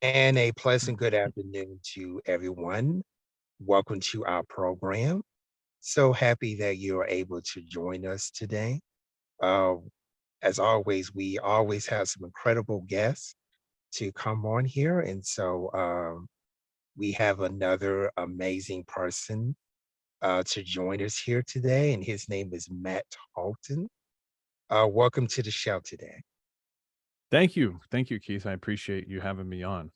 And a pleasant good afternoon to everyone. Welcome to our program. So happy that you're able to join us today. Uh, as always, we always have some incredible guests to come on here. And so we have another amazing person to join us here today. And his name is Matt Halton. Welcome to the show today. Thank you. Thank you, Keith. I appreciate you having me on.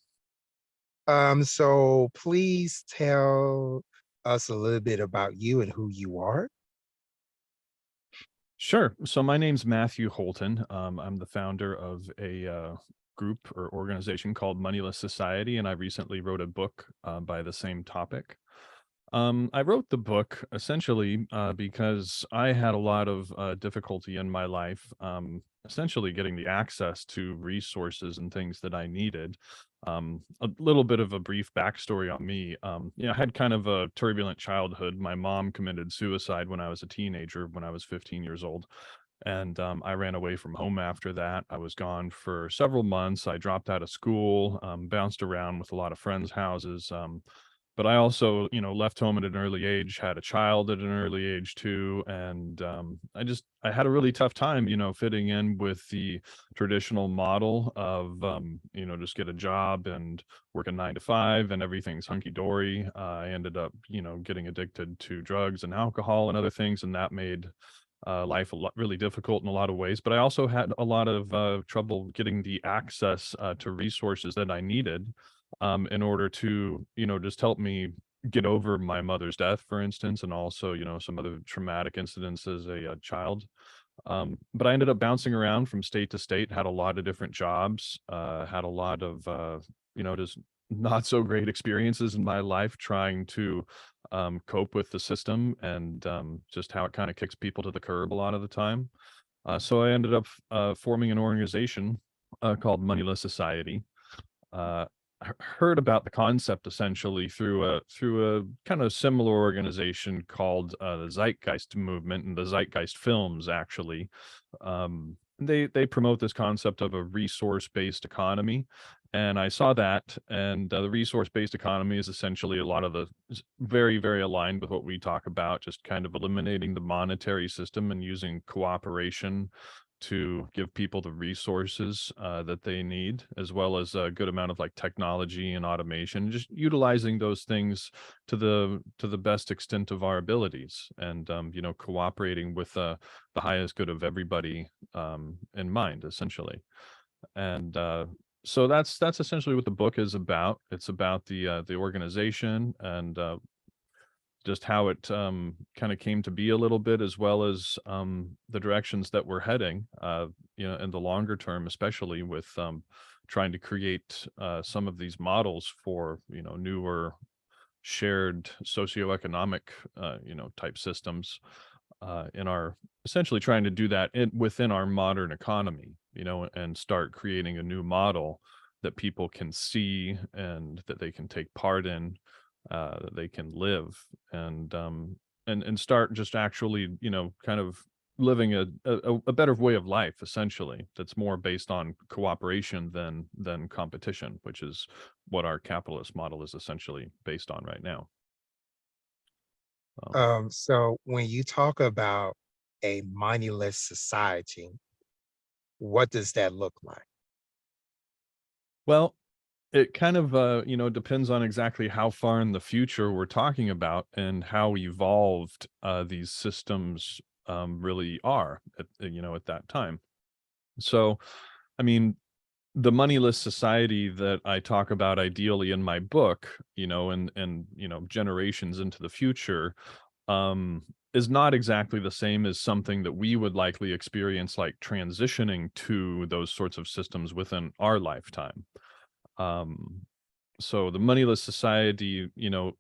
So please tell us a little bit about you and who you are. Sure. So my name's Matthew Holton. I'm the founder of a group or organization called Moneyless Society, and I recently wrote a book by the same topic. I wrote the book essentially because I had a lot of difficulty in my life, essentially getting the access to resources and things that I needed. A little bit of a brief backstory on me. I had kind of a turbulent childhood. My mom committed suicide when I was a teenager, when I was 15 years old. And I ran away from home after that. I was gone for several months. I dropped out of school, bounced around with a lot of friends' houses. But I also, left home at an early age, had a child at an early age too, and, I had a really tough time, fitting in with the traditional model of, just get a job and work a 9 to 5 and everything's hunky dory. I ended up, getting addicted to drugs and alcohol and other things, and that made, life a lot really difficult in a lot of ways, but I also had a lot of, trouble getting the access, to resources that I needed, in order to, just help me get over my mother's death, for instance, and also, some other traumatic incidents as a, child. But I ended up bouncing around from state to state, had a lot of different jobs, had a lot of, just not so great experiences in my life trying to cope with the system and just how it kind of kicks people to the curb a lot of the time. So I ended up forming an organization called Moneyless Society. Uh, Heard about the concept essentially through a kind of similar organization called the Zeitgeist Movement and the Zeitgeist Films. Actually, they promote this concept of a resource-based economy, and I saw that. And the resource-based economy is essentially a lot of the very very aligned with what we talk about, just kind of eliminating the monetary system and using cooperation to give people the resources that they need, as well as a good amount of like technology and automation, just utilizing those things to the best extent of our abilities, and cooperating with the highest good of everybody in mind, essentially. And so that's essentially what the book is about. It's about the organization and just how it kind of came to be a little bit, as well as the directions that we're heading, in the longer term, especially with trying to create some of these models for, newer shared socioeconomic, type systems in our essentially trying to do that within our modern economy, and start creating a new model that people can see and that they can take part in, that they can live, and and start just actually, kind of living a better way of life, essentially, that's more based on cooperation than competition, which is what our capitalist model is essentially based on right now. um, So when you talk about a moneyless society, what does that look like? well, it kind of depends on exactly how far in the future we're talking about and how evolved these systems really are at that time. So I mean, the moneyless society that I talk about ideally in my book, and generations into the future, um, is not exactly the same as something that we would likely experience, like transitioning to those sorts of systems within our lifetime. Um, so the moneyless society,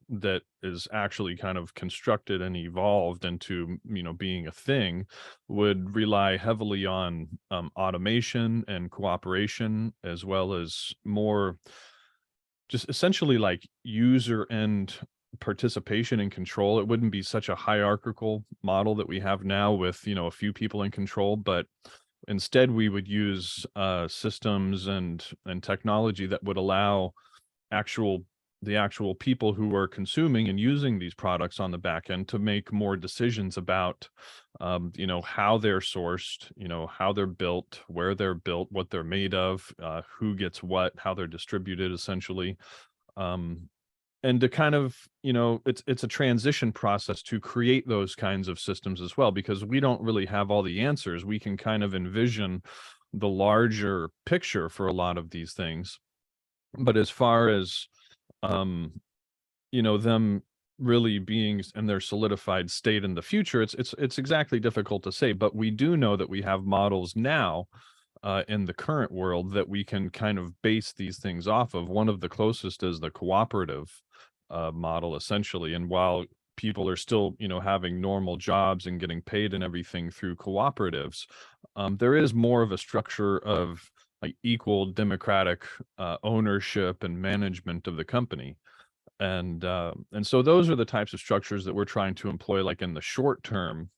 that is actually kind of constructed and evolved into, being a thing, would rely heavily on automation and cooperation, as well as more just essentially like user and participation and control. It wouldn't be such a hierarchical model that we have now with, a few people in control, but Instead, we would use systems and technology that would allow actual the actual people who are consuming and using these products on the back end to make more decisions about how they're sourced, how they're built, where they're built, what they're made of, who gets what, how they're distributed, essentially. um, and to kind of, it's a transition process to create those kinds of systems as well, because we don't really have all the answers. We can kind of envision the larger picture for a lot of these things, but as far as um them really being in their solidified state in the future, it's exactly difficult to say. But we do know that we have models now in the current world that we can kind of base these things off of. One of the closest is the cooperative model, essentially. And while people are still, having normal jobs and getting paid and everything through cooperatives, there is more of a structure of like equal democratic ownership and management of the company. And so those are the types of structures that we're trying to employ, like in the short term,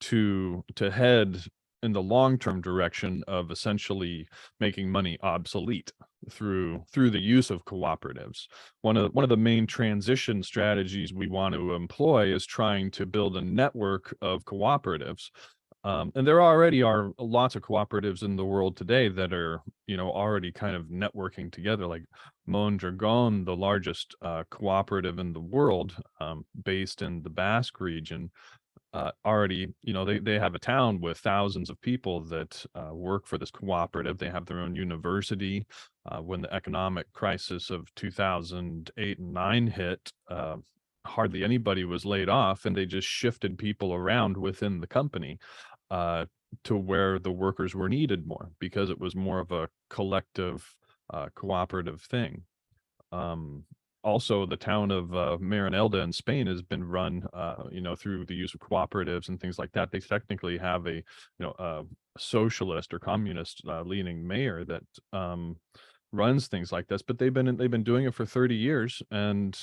to head in the long-term direction of essentially making money obsolete through the use of cooperatives. One of the main transition strategies we want to employ is trying to build a network of cooperatives. And there already are lots of cooperatives in the world today that are, already kind of networking together, like Mondragon, the largest cooperative in the world, based in the Basque region, already, they have a town with thousands of people that work for this cooperative. They have their own university. When the economic crisis of 2008 and 9 hit, hardly anybody was laid off, and they just shifted people around within the company uh, to where the workers were needed more, because it was more of a collective, cooperative thing. Um, Also, the town of Marinelda in Spain has been run, through the use of cooperatives and things like that. They technically have a socialist or communist leaning mayor that runs things like this, but they've been doing it for 30 years, and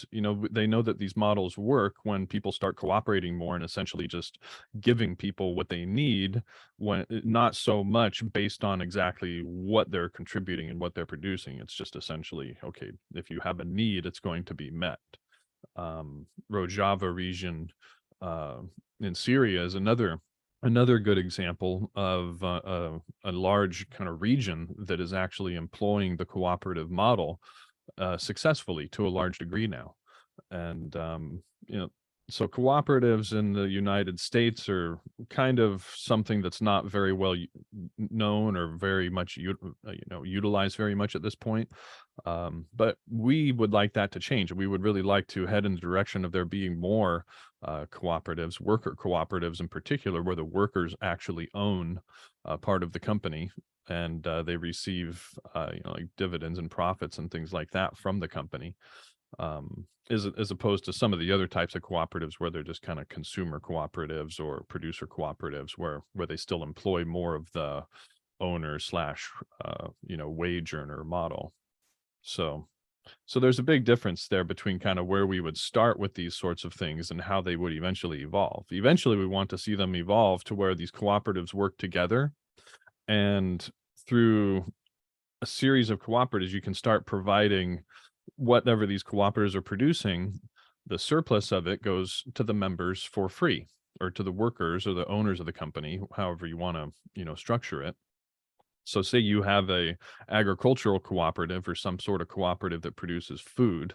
they know that these models work when people start cooperating more and essentially just giving people what they need, when not so much based on exactly what they're contributing and what they're producing. It's just essentially, okay, if you have a need, it's going to be met. Rojava region uh, in Syria is another good example of a large kind of region that is actually employing the cooperative model successfully to a large degree now. And you know, so cooperatives in the United States are kind of something that's not very well known or very much utilized very much at this point. But we would like that to change. We would really like to head in the direction of there being more cooperatives, worker cooperatives in particular, where the workers actually own part of the company, and they receive like dividends and profits and things like that from the company, as opposed to some of the other types of cooperatives where they're just kind of consumer cooperatives or producer cooperatives, where they still employ more of the owner slash wage earner model. So so there's a big difference there between kind of where we would start with these sorts of things and how they would eventually evolve. Eventually, we want to see them evolve to where these cooperatives work together, and through a series of cooperatives, you can start providing whatever these cooperatives are producing. The surplus of it goes to the members for free, or to the workers or the owners of the company, however you want to, structure it. So say you have a agricultural cooperative or some sort of cooperative that produces food.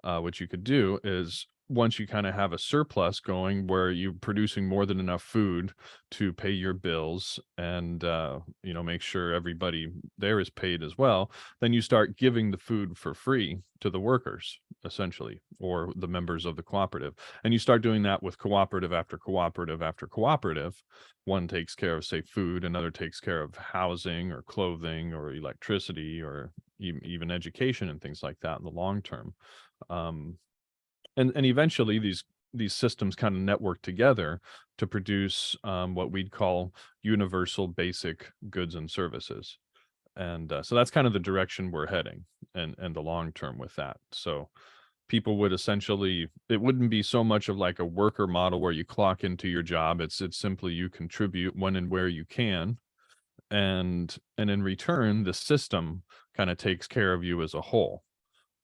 What you could do is, once you kind of have a surplus going where you're producing more than enough food to pay your bills and make sure everybody there is paid as well, then you start giving the food for free to the workers, essentially, or the members of the cooperative. And you start doing that with cooperative after cooperative after cooperative. One takes care of, say, food, another takes care of housing or clothing or electricity or even education and things like that in the long term. um, and eventually these systems kind of network together to produce what we'd call universal basic goods and services. And so that's kind of the direction we're heading, and the long term with that. So people would essentially, it wouldn't be so much of like a worker model where you clock into your job. It's simply you contribute when and where you can, and in return the system kind of takes care of you as a whole,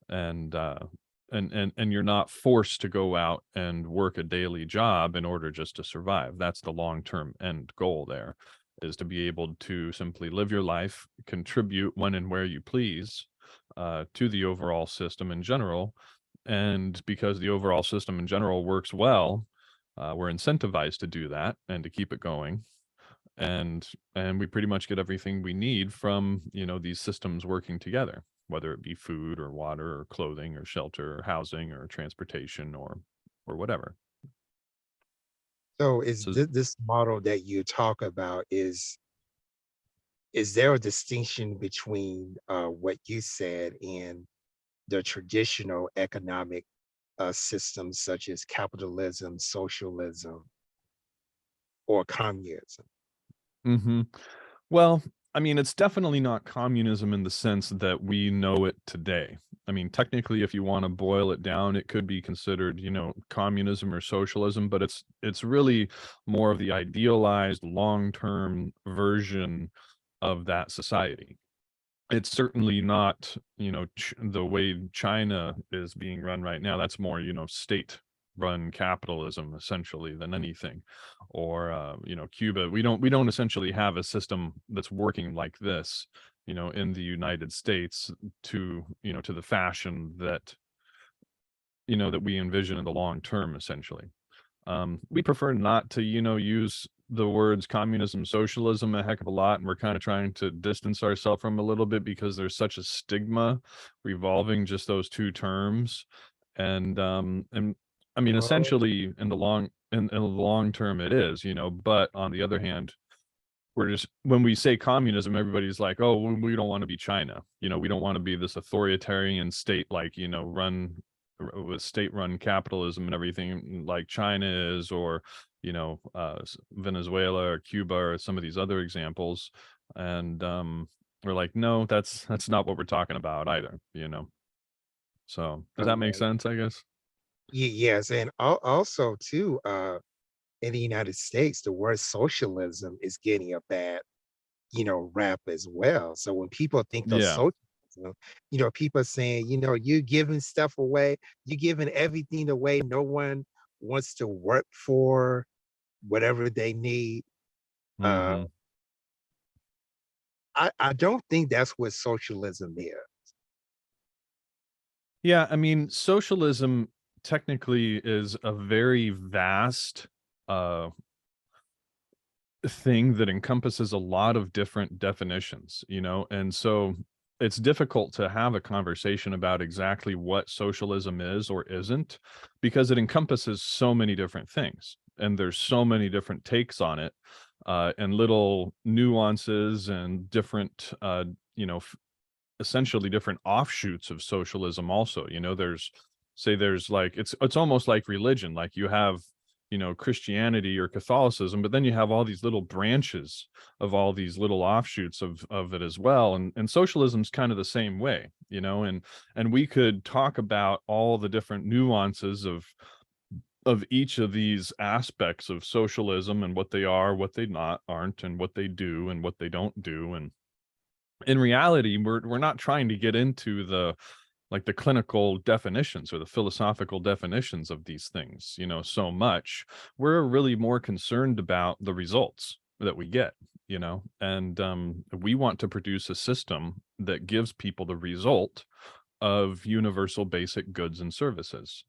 and and you're not forced to go out and work a daily job in order just to survive. That's the long-term end goal there, is to be able to simply live your life, contribute when and where you please, to the overall system in general. And because the overall system in general works well, we're incentivized to do that and to keep it going. And we pretty much get everything we need from, these systems working together, whether it be food or water or clothing or shelter or housing or transportation or whatever. So is So this model that you talk about, is there a distinction between what you said and the traditional economic systems such as capitalism, socialism, or communism? mhm. Well, I mean, it's definitely not communism in the sense that we know it today. I mean, technically, if you want to boil it down, it could be considered, communism or socialism, but it's really more of the idealized long-term version of that society. It's certainly not, the way China is being run right now. That's more, state-run capitalism essentially than anything. Or, Cuba. We don't essentially have a system that's working like this, in the United States to the fashion that we envision in the long term, essentially. We prefer not to, use the words communism, socialism a heck of a lot, and we're kind of trying to distance ourselves from a little bit because there's such a stigma revolving just those two terms. And I mean, Well, essentially, in the long term, it is, But on the other hand, we're just when we say communism, everybody's like, oh, we don't want to be China. We don't want to be this authoritarian state, like, run with state-run capitalism and everything like China is, or Venezuela or Cuba or some of these other examples. And we're like, no, that's not what we're talking about either. So does that make okay. sense, I guess? Yes, and also too, in the United States, the word socialism is getting a bad, rap as well. So when people think of Yeah. socialism, people are saying, you're giving stuff away, you're giving everything away. No one wants to work for whatever they need. Uh, Hmm. I don't think that's what socialism is. Yeah, I mean, socialism technically is a very vast uh thing that encompasses a lot of different definitions, and so it's difficult to have a conversation about exactly what socialism is or isn't, because it encompasses so many different things and there's so many different takes on it, and little nuances and different, essentially different offshoots of socialism also. There's like it's almost like religion. Like you have, Christianity or Catholicism, but then you have all these little branches of all these little offshoots of it as well. And socialism's kind of the same way, and we could talk about all the different nuances of each of these aspects of socialism and what they are, what they not aren't, and what they do and what they don't do. And in reality, we're not trying to get into the clinical definitions or the philosophical definitions of these things, so much. We're really more concerned about the results that we get, and we want to produce a system that gives people the result of universal basic goods and services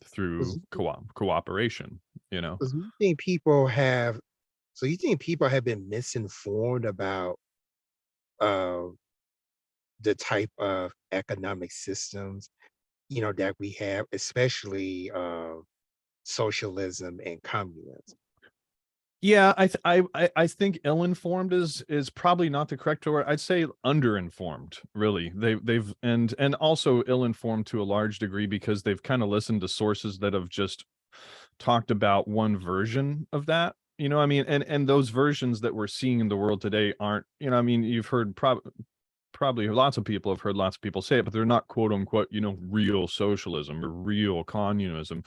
through cooperation, you know. 'Cause you think people have so you think people have been misinformed about uh, the type of economic systems, that we have, especially socialism and communism. Yeah, I think ill-informed is probably not the correct word. I'd say underinformed, really. They've and also ill-informed to a large degree because they've kind of listened to sources that have just talked about one version of that. I mean, and those versions that we're seeing in the world today aren't, I mean, you've heard probably lots of people have heard lots of people say it, but they're not quote unquote, real socialism or real communism.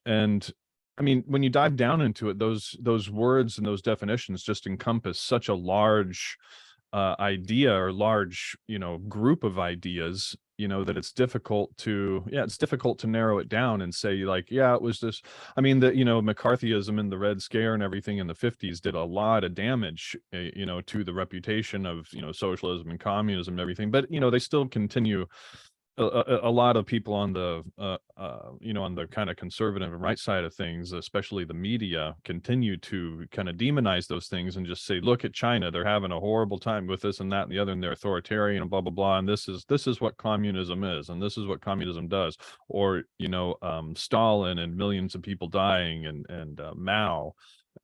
And I mean, when you dive down into it, those words and those definitions just encompass such a large idea or large, group of ideas, that it's difficult to narrow it down and say like, yeah, it was this. I mean, McCarthyism and the Red Scare and everything in the 50s did a lot of damage, to the reputation of, socialism and communism and everything. But, they still continue. A lot of people on the on the kind of conservative and right side of things, especially the media, continue to kind of demonize those things and just say, look at China, they're having a horrible time with this and that and the other, and they're authoritarian and blah blah blah, and this is what communism is, and this is what communism does. Or Stalin and millions of people dying, and Mao,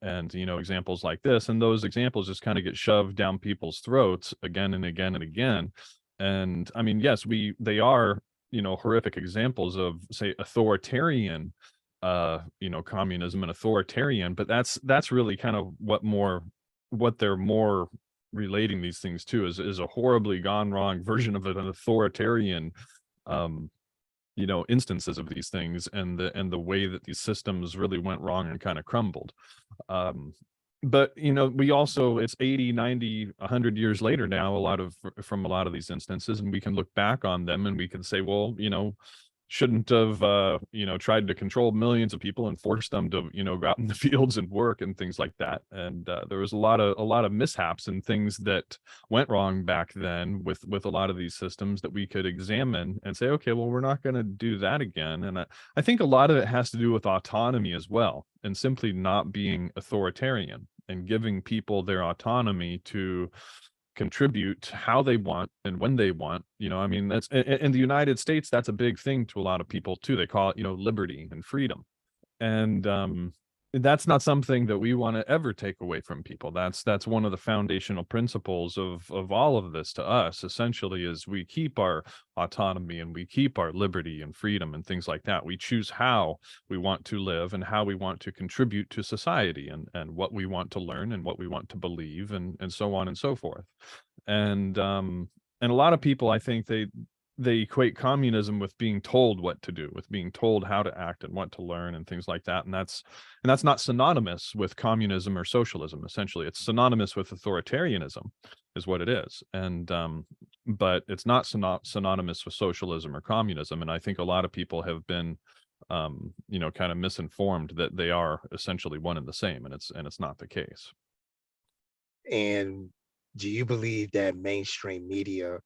and examples like this, and those examples just kind of get shoved down people's throats again and again and again. And I mean, yes, they are, horrific examples of, say, authoritarian, communism and authoritarian, but that's really kind of what they're more relating these things to, is a horribly gone wrong version of an authoritarian, um, instances of these things, and the way that these systems really went wrong and kind of crumbled. um but we also, it's 80, 90, 100 years later now, from a lot of these instances, and we can look back on them and we can say, well, shouldn't have tried to control millions of people and force them to go out in the fields and work and things like that. And there was a lot of mishaps and things that went wrong back then with a lot of these systems that we could examine and say, okay, well, we're not going to do that again. And I think a lot of it has to do with autonomy as well, and simply not being authoritarian and giving people their autonomy to contribute how they want and when they want. I mean, that's in the United States, that's a big thing to a lot of people too. They call it, liberty and freedom. And that's not something that we want to ever take away from people. That's one of the foundational principles of all of this to us, essentially, is we keep our autonomy and we keep our liberty and freedom and things like that. We choose how we want to live and how we want to contribute to society, and what we want to learn and what we want to believe, and so on and so forth. And a lot of people, I think, they equate communism with being told what to do, with being told how to act and what to learn and things like that. And that's not synonymous with communism or socialism. Essentially, it's synonymous with authoritarianism, is what it is. And but it's not synonymous with socialism or communism. And I think a lot of people have been kind of misinformed that they are essentially one and the same, and it's not the case. And do you believe that mainstream media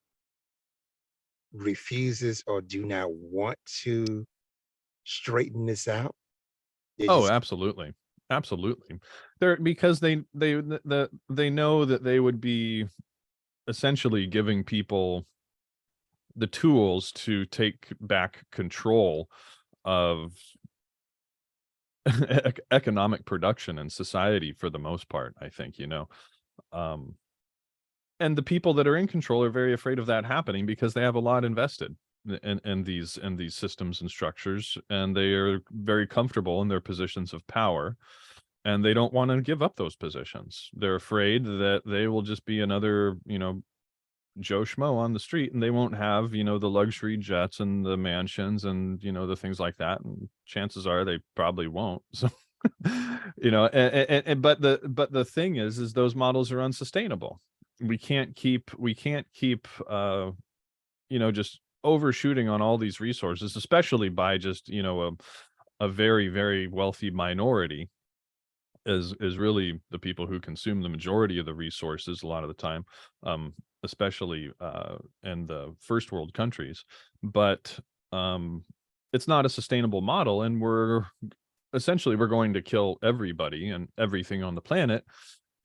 refuses or do not want to straighten this out? They Oh, just absolutely. Absolutely. They're because they know that they would be essentially giving people the tools to take back control of economic production and society for the most part, I think. Um, and the people that are in control are very afraid of that happening because they have a lot invested in these systems and structures, and they are very comfortable in their positions of power, and they don't want to give up those positions. They're afraid that they will just be another, Joe Schmo on the street, and they won't have, the luxury jets and the mansions and, the things like that. And chances are they probably won't. So, but the thing is those models are unsustainable. We can't keep just overshooting on all these resources, especially by just, a very, very wealthy minority, is really the people who consume the majority of the resources a lot of the time, especially in the first world countries. But it's not a sustainable model, and we're going to kill everybody and everything on the planet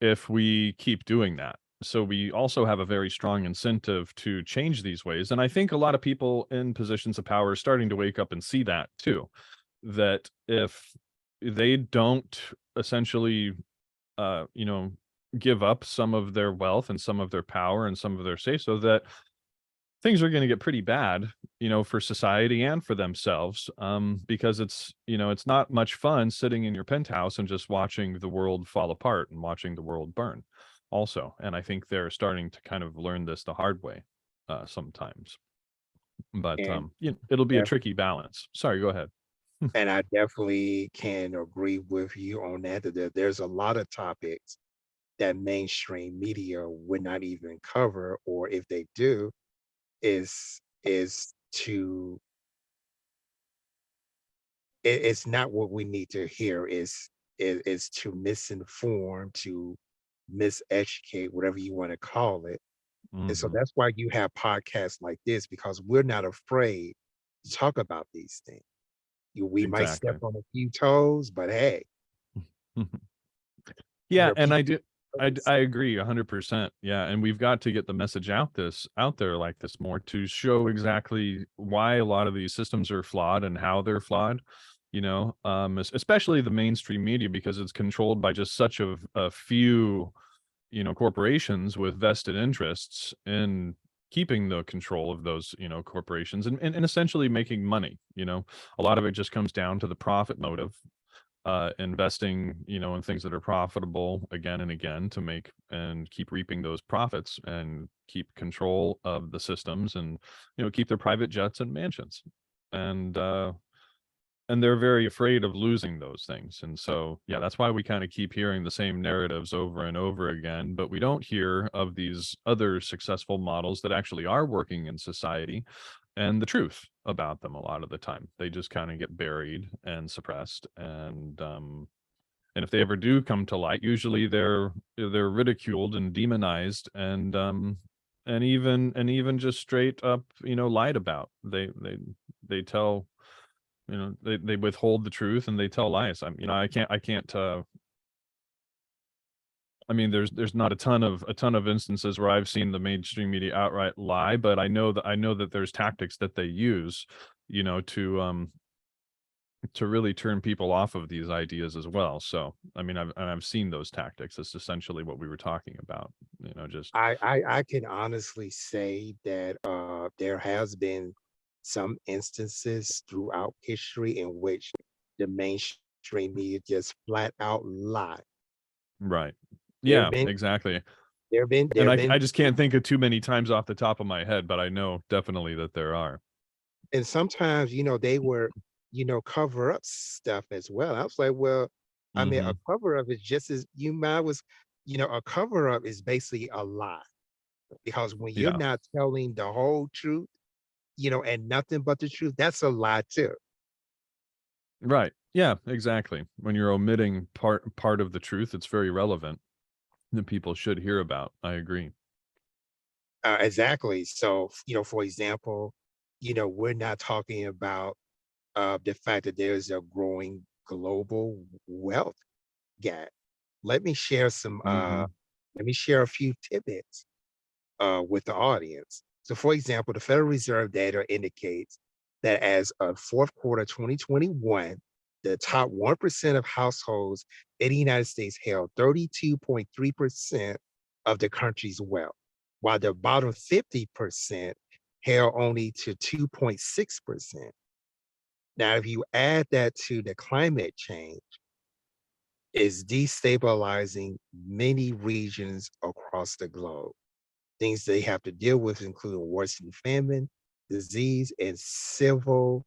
if we keep doing that. So we also have a very strong incentive to change these ways. And I think a lot of people in positions of power are starting to wake up and see that too, that if they don't essentially, uh, you know, give up some of their wealth and some of their power and some of their say so, that things are going to get pretty bad, for society and for themselves. Because it's not much fun sitting in your penthouse and just watching the world fall apart and watching the world burn also. And I think they're starting to kind of learn this the hard way, sometimes. But and it'll be a def tricky balance. Sorry, go ahead. And I definitely can agree with you on that, that there's a lot of topics that mainstream media would not even cover, or if they do, is to it's not what we need to hear, is to misinform, to miseducate, whatever you want to call it. And so Hmm. that's why you have podcasts like this, because we're not afraid to talk about these things. We might step Exactly. on a few toes, but hey, Yeah, and people. I agree 100%. Yeah, and we've got to get the message out there like this more to show exactly why a lot of these systems are flawed and how they're flawed, especially the mainstream media because it's controlled by just such a few, corporations with vested interests in keeping the control of those, corporations and essentially making money. A lot of it just comes down to the profit motive, investing, in things that are profitable again and again to make and keep reaping those profits and keep control of the systems and, keep their private jets and mansions. And and they're very afraid of losing those things. And so, yeah, that's why we kind of keep hearing the same narratives over and over again, but we don't hear of these other successful models that actually are working in society and the truth about them a lot of the time. They just kind of get buried and suppressed. And if they ever do come to light, usually they're ridiculed and demonized and even just straight up, lied about. They tell, they withhold the truth and they tell lies. I can't I mean, there's not a ton of instances where I've seen the mainstream media outright lie, but I know that there's tactics that they use, to really turn people off of these ideas as well. So, I mean, I've seen those tactics. That's essentially what we were talking about, just I can honestly say that there has been some instances throughout history in which the mainstream media just flat out lie. right. There have Yeah, been exactly. there And have I been, just can't think of too many times off the top of my head, but I know definitely that there are. and sometimes they were cover up stuff as well. I was like, well, I mean, a Mhm. cover up is just as you might was, a cover up is basically a lie, because when you're Yeah. not telling the whole truth, and nothing but the truth, that's a lie too. Right. Yeah, exactly. When you're omitting part of the truth, it's very relevant that people should hear about. I agree. Exactly. So, for example, we're not talking about the fact that there's a growing global wealth gap. Let me share some. Mhm. Let me share a few tidbits with the audience. So, for example, the Federal Reserve data indicates that as of fourth quarter 2021, the top 1% of households in the United States held 32.3% of the country's wealth, while the bottom 50% held only to 2.6%. Now, if you add that to the climate change, is destabilizing many regions across the globe. Things they have to deal with include worsening famine, disease, and civil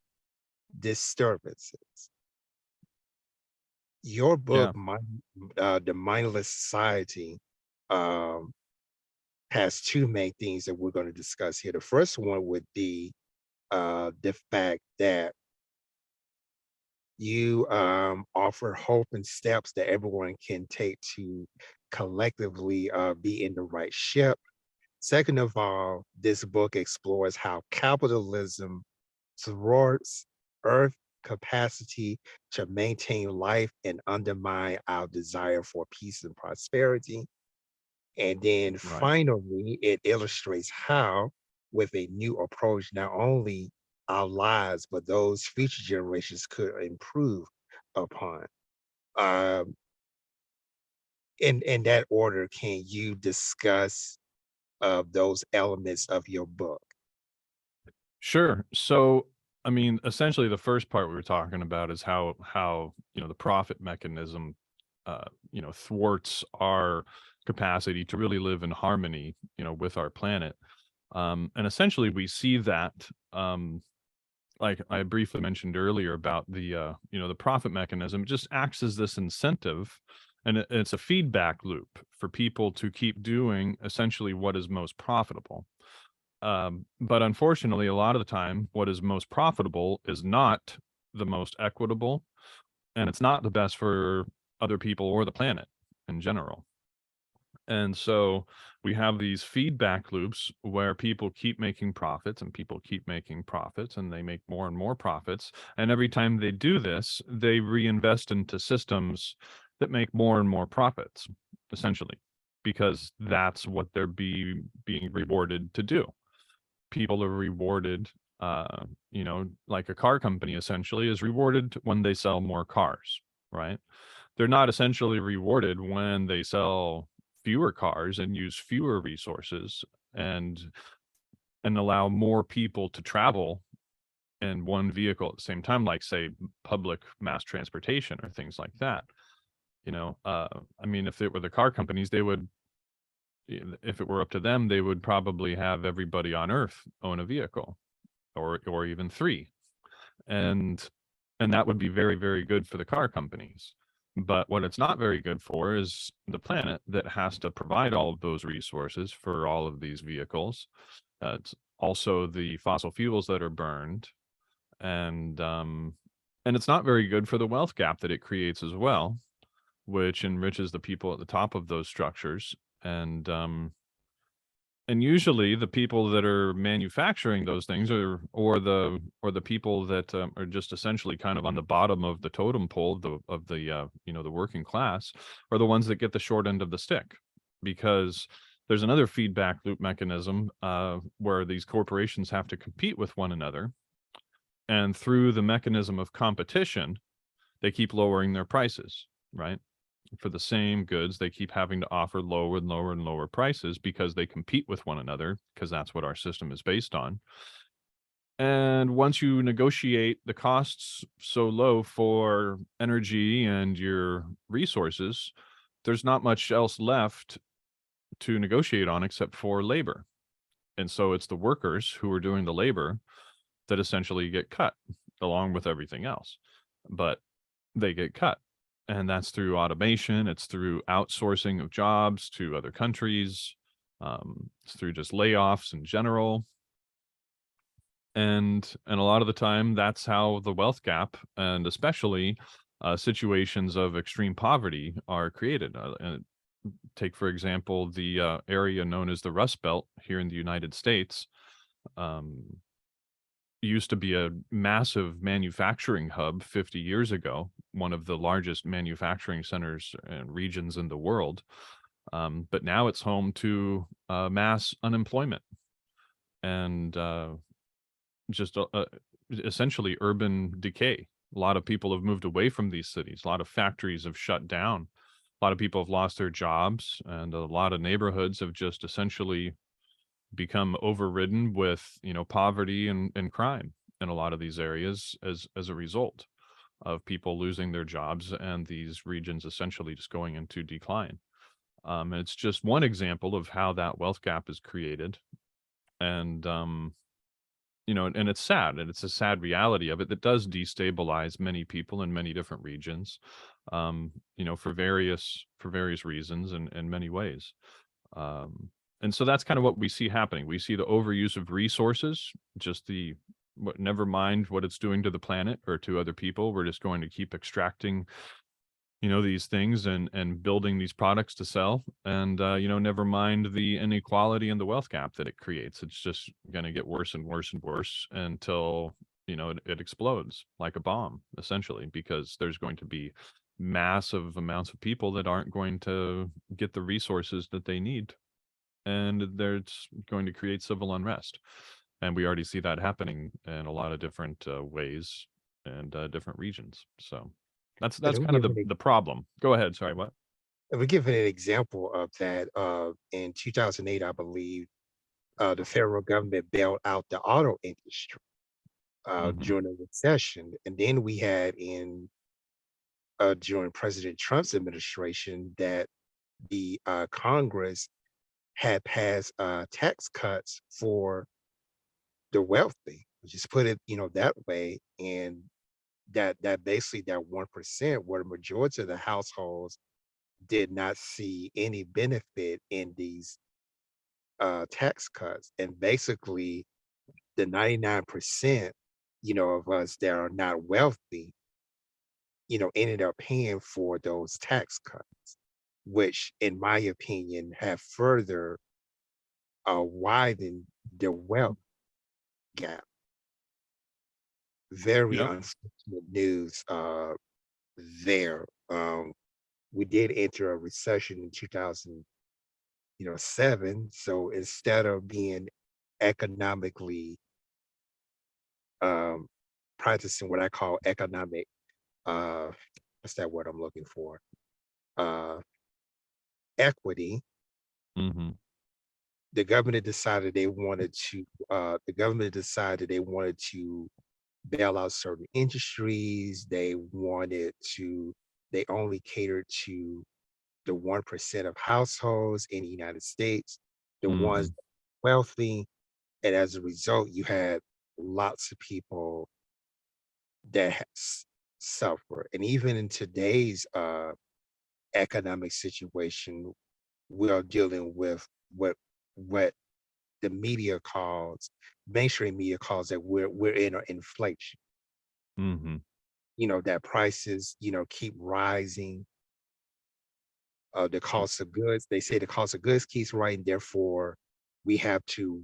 disturbances. Your book, Yeah. The Mindless Society, um, has two main things that we're going to discuss here. The first one would be the fact that you offer hope and steps that everyone can take to collectively be in the right ship. Second of all, this book explores how capitalism thwarts Earth's capacity to maintain life and undermine our desire for peace and prosperity. And then Right. finally, it illustrates how, with a new approach, not only our lives, but those future generations could improve upon. Um, in that order, can you discuss those elements of your book? Sure. So, I mean, essentially the first part we were talking about is how, the profit mechanism thwarts our capacity to really live in harmony, with our planet. And essentially we see that um like I briefly mentioned earlier about the the profit mechanism, it just acts as this incentive, and it's a feedback loop for people to keep doing essentially what is most profitable. But unfortunately, a lot of the time, what is most profitable is not the most equitable, and it's not the best for other people or the planet in general. And so we have these feedback loops where people keep making profits and people keep making profits and they make more and more profits. And every time they do this, they reinvest into systems that make more and more profits, essentially, because that's what they're being rewarded to do. People are rewarded, like a car company essentially is rewarded when they sell more cars, right? They're not essentially rewarded when they sell fewer cars and use fewer resources and allow more people to travel in one vehicle at the same time, like say public mass transportation or things like that. I mean, if it were the car companies, they would, if it were up to them, they would probably have everybody on Earth own a vehicle, or even three, and that would be very, very good for the car companies. But what it's not very good for is the planet that has to provide all of those resources for all of these vehicles. It's also the fossil fuels that are burned, and it's not very good for the wealth gap that it creates as well, which enriches the people at the top of those structures. And usually the people that are manufacturing those things are, or the people that are just essentially kind of on the bottom of the totem pole of the working class, are the ones that get the short end of the stick, because there's another feedback loop mechanism where these corporations have to compete with one another, and through the mechanism of competition they keep lowering their prices, right? For the same goods, they keep having to offer lower and lower and lower prices because they compete with one another, because that's what our system is based on. And once you negotiate the costs so low for energy and your resources, there's not much else left to negotiate on except for labor. And so it's the workers who are doing the labor that essentially get cut along with everything else. But they get cut. And that's through automation. It's through outsourcing of jobs to other countries. It's through just layoffs in general. And a lot of the time, that's how the wealth gap, and especially situations of extreme poverty, are created. And take, for example, the area known as the Rust Belt here in the United States. Um, used to be a massive manufacturing hub 50 years ago, one of the largest manufacturing centers and regions in the world. But now it's home to mass unemployment and just essentially urban decay. A lot of people have moved away from these cities. A lot of factories have shut down. A lot of people have lost their jobs, and a lot of neighborhoods have just essentially become overridden with poverty and crime in a lot of these areas as a result of people losing their jobs and these regions essentially just going into decline. And it's just one example of how that wealth gap is created. And and it's sad, and it's a sad reality of it that does destabilize many people in many different regions, for various reasons and in many ways. And so that's kind of what we see happening. We see the overuse of resources, just never mind what it's doing to the planet or to other people. We're just going to keep extracting, these things and building these products to sell. And, never mind the inequality and the wealth gap that it creates. It's just going to get worse and worse and worse until, it explodes like a bomb, essentially, because there's going to be massive amounts of people that aren't going to get the resources that they need, and there's going to create civil unrest. And we already see that happening in a lot of different ways and different regions. So And that's kind of the problem. Go ahead. Sorry, what? we're giving an example of that. In 2008, I believe, the federal government bailed out the auto industry Hmm. during the recession, and then we had during President Trump's administration that the Congress had passed tax cuts for the wealthy. Just put it, that way, and that basically that 1% where the majority of the households did not see any benefit in these tax cuts. And basically the 99%, of us that are not wealthy, ended up paying for those tax cuts, which in my opinion have further widened the wealth gap. Very Yep. unfortunate news there. We did enter a recession in 2007. So instead of being economically um, practicing what I call economic, uh, what's that word I'm looking for? Uh, Equity. Hmm. The government decided they wanted to bail out certain industries. They only catered to the 1% of households in the United States, the ones Hmm. wealthy. And as a result, you had lots of people that suffer. And even in today's economic situation, we are dealing with what the media calls mainstream media calls that we're in an inflation. Hmm. That prices, keep rising. The cost of goods, they say the cost of goods keeps rising, therefore we have to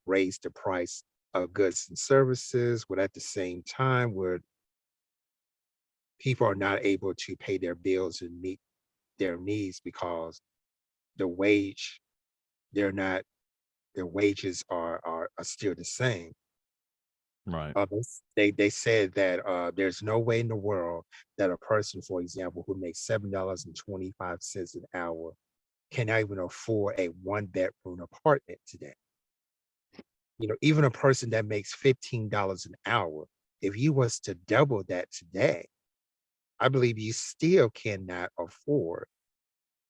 raise the price of goods and services, but at the same time where people are not able to pay their bills and meet their needs because the wage they're not their wages are still the same. Right. They said that there's no way in the world that a person, for example, who makes $7.25 an hour cannot even afford a one-bedroom apartment today. Even a person that makes $15 an hour, if you was to double that today, I believe you still cannot afford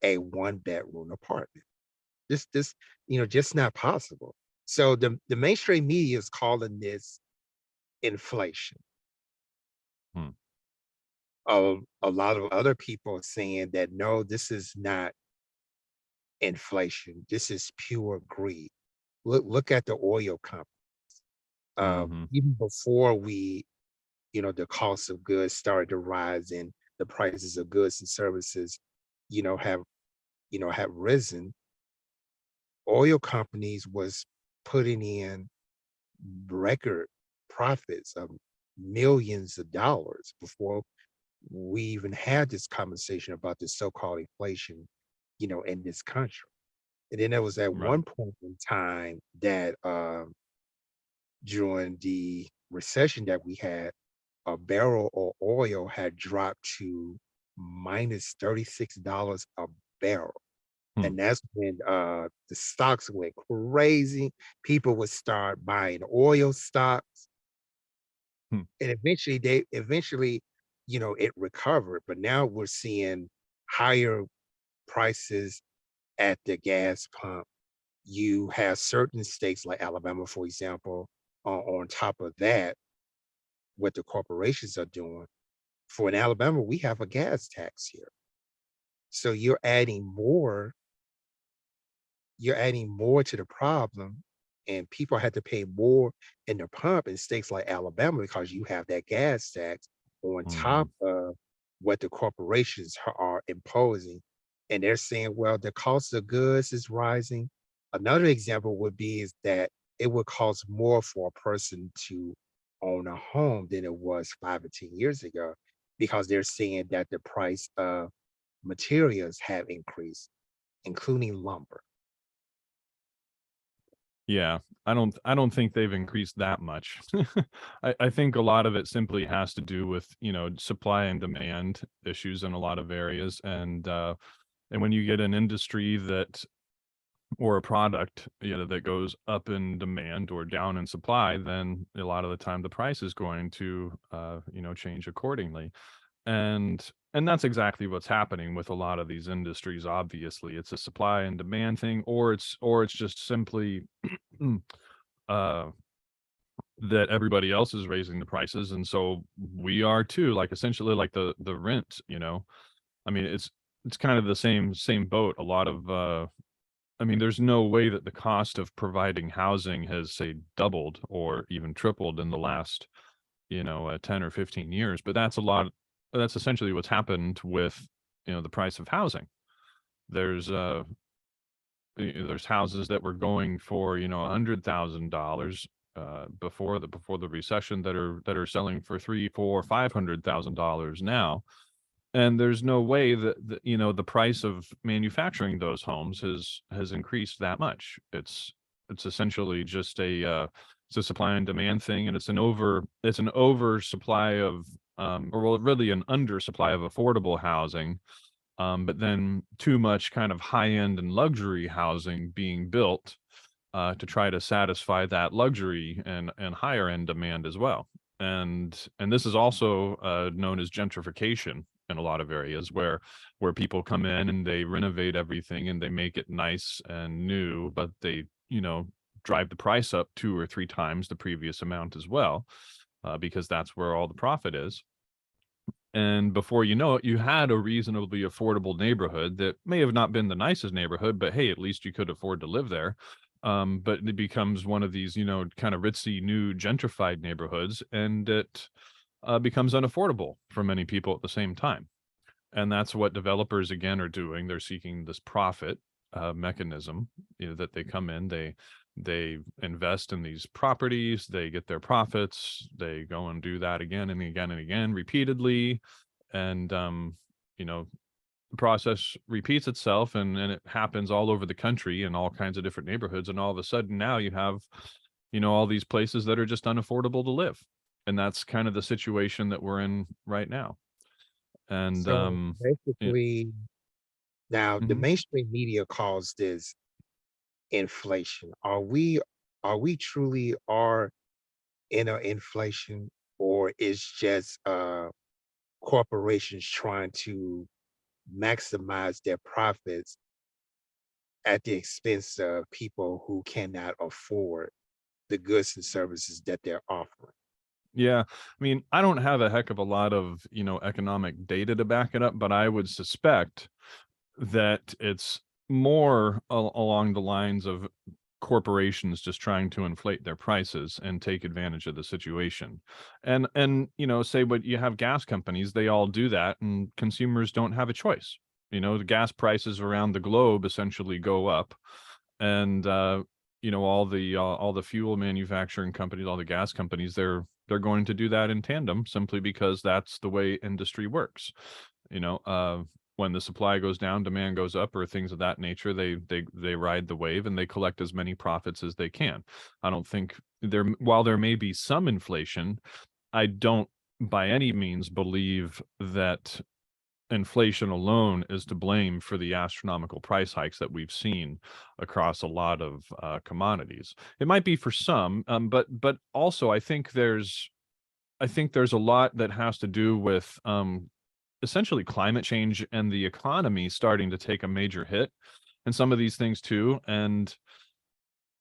a one-bedroom apartment. This, just not possible. So the mainstream media is calling this inflation. Hmm. A lot of other people are saying that no, this is not inflation. This is pure greed. Look at the oil company. Hmm. Even before the cost of goods started to rise and the prices of goods and services, have have risen. Oil companies was putting in record profits of millions of dollars before we even had this conversation about the so-called inflation, in this country. And then there was at Right. one point in time that during the recession that we had, a barrel of oil had dropped to minus $36 a barrel. Hmm. And that's when the stocks went crazy. People would start buying oil stocks. Hmm. And eventually, it recovered. But now we're seeing higher prices at the gas pump. You have certain states like Alabama, for example, on top of that, what the corporations are doing. For in Alabama, we have a gas tax here. So you're adding more to the problem, and people had to pay more in the pump in states like Alabama because you have that gas tax on top Hmm. of what the corporations are imposing. And they're saying, well, the cost of goods is rising. Another example would be is that it would cost more for a person to own a home than it was 5 or 10 years ago because they're saying that the price of materials have increased, including lumber. Yeah, I don't think they've increased that much. I think a lot of it simply has to do with, supply and demand issues in a lot of areas. And when you get an industry that or a product, that goes up in demand or down in supply, then a lot of the time the price is going to change accordingly. And that's exactly what's happening with a lot of these industries. Obviously, it's a supply and demand thing, or it's just simply uh that everybody else is raising the prices, and so we are too, like, essentially, like, the rent, I mean, it's kind of the same boat. A lot of, I mean, there's no way that the cost of providing housing has, say, doubled or even tripled in the last, 10 or 15 years, but that's essentially what's happened with, the price of housing. There's, there's houses that were going for, $100,000 before the recession that are selling for 3, 4, $500,000 now. And there's no way that the price of manufacturing those homes has increased that much. It's essentially just it's a supply and demand thing, and it's an oversupply of or well, really an undersupply of affordable housing, but then too much kind of high end and luxury housing being built to try to satisfy that luxury and higher end demand as well. And this is also known as gentrification in a lot of areas where people come in and they renovate everything and they make it nice and new, but they drive the price up 2 or 3 times the previous amount as well, because that's where all the profit is. And before you know it, you had a reasonably affordable neighborhood that may have not been the nicest neighborhood, but hey, at least you could afford to live there. But it becomes one of these, kind of ritzy new gentrified neighborhoods, and it becomes unaffordable for many people at the same time. And that's what developers again are doing. They're seeking this profit mechanism, that they come in, they invest in these properties, they get their profits, they go and do that again and again and again repeatedly, and you know the process repeats itself, and it happens all over the country in all kinds of different neighborhoods, and all of a sudden now you have all these places that are just unaffordable to live, and that's kind of the situation that we're in right now. And So yeah. basically, now the Mhm. mainstream media calls this inflation. Are we truly are in an inflation, or is just corporations trying to maximize their profits at the expense of people who cannot afford the goods and services that they're offering? Yeah. I mean, I don't have a heck of a lot of, economic data to back it up, but I would suspect that it's more along the lines of corporations just trying to inflate their prices and take advantage of the situation. And say what you have gas companies, they all do that, and consumers don't have a choice. The gas prices around the globe essentially go up, and all the fuel manufacturing companies, all the gas companies, they're going to do that in tandem simply because that's the way industry works. You know, uh, when the supply goes down, demand goes up, or things of that nature. They ride the wave and they collect as many profits as they can. I don't think while there may be some inflation, I don't by any means believe that inflation alone is to blame for the astronomical price hikes that we've seen across a lot of commodities. It might be for some, but also I think there's a lot that has to do with essentially climate change and the economy starting to take a major hit, and some of these things too. And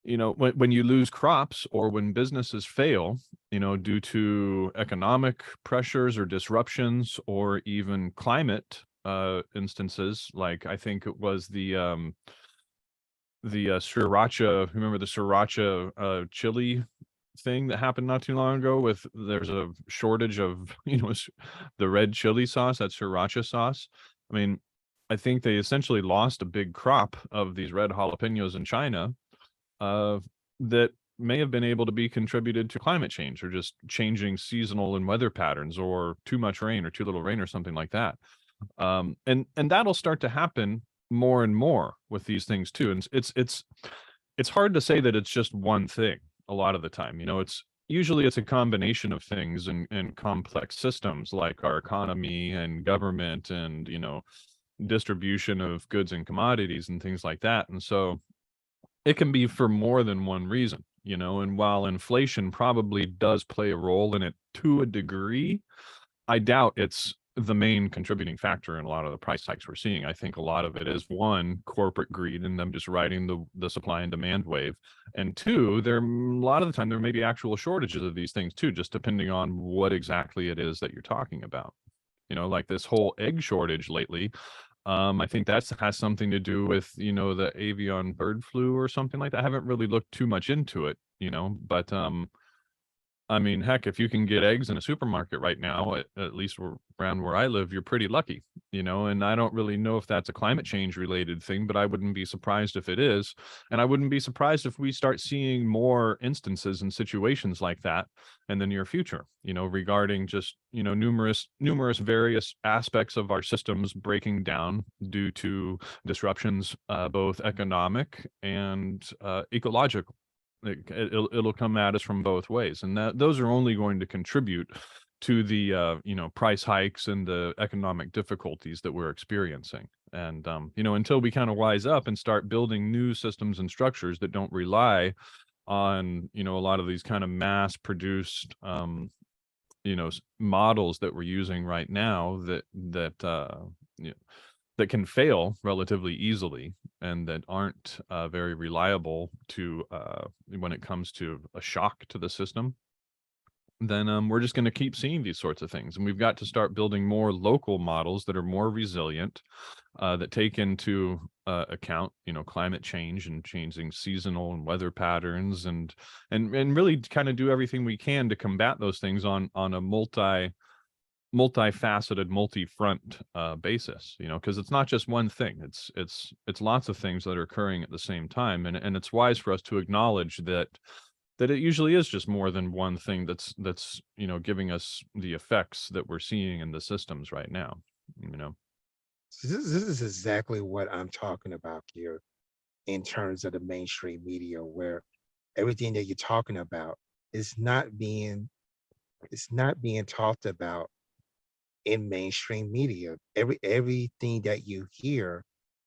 when you lose crops or when businesses fail, due to economic pressures or disruptions or even climate instances, like I think it was the sriracha. Remember the sriracha chili thing that happened not too long ago? With There's a shortage of the red chili sauce, that sriracha sauce. I mean, I think they essentially lost a big crop of these red jalapenos in China, uh, that may have been able to be contributed to climate change or just changing seasonal and weather patterns, or too much rain or too little rain or something like that. And that'll start to happen more and more with these things too. And it's hard to say that it's just one thing a lot of the time. It's a combination of things and complex systems like our economy and government and distribution of goods and commodities and things like that. And so it can be for more than one reason. And while inflation probably does play a role in it to a degree, I doubt it's the main contributing factor in a lot of the price hikes we're seeing. I think a lot of it is, one, corporate greed and them just riding the supply and demand wave, and two, a lot of the time there may be actual shortages of these things too, just depending on what exactly it is that you're talking about. Like this whole egg shortage lately. I think that has something to do with, the avian bird flu or something like that. I haven't really looked too much into it, but I mean, heck, if you can get eggs in a supermarket right now, at least around where I live, you're pretty lucky, and I don't really know if that's a climate change related thing, but I wouldn't be surprised if it is. And I wouldn't be surprised if we start seeing more instances and situations like that in the near future, regarding just, numerous various aspects of our systems breaking down due to disruptions, both economic and ecological. It'll come at us from both ways, and those are only going to contribute to the price hikes and the economic difficulties that we're experiencing. And until we kind of wise up and start building new systems and structures that don't rely on a lot of these kind of mass produced models that we're using right now, you know, that can fail relatively easily and that aren't very reliable to when it comes to a shock to the system, then we're just going to keep seeing these sorts of things. And we've got to start building more local models that are more resilient, that take into account, climate change and changing seasonal and weather patterns, and really kind of do everything we can to combat those things on a multifaceted, multi-front basis, because it's not just one thing. It's lots of things that are occurring at the same time, and it's wise for us to acknowledge that it usually is just more than one thing that's giving us the effects that we're seeing in the systems right now. you know So this is exactly what I'm talking about here in terms of the mainstream media, where everything that you're talking about is not being it's not being talked about in mainstream media. Everything that you hear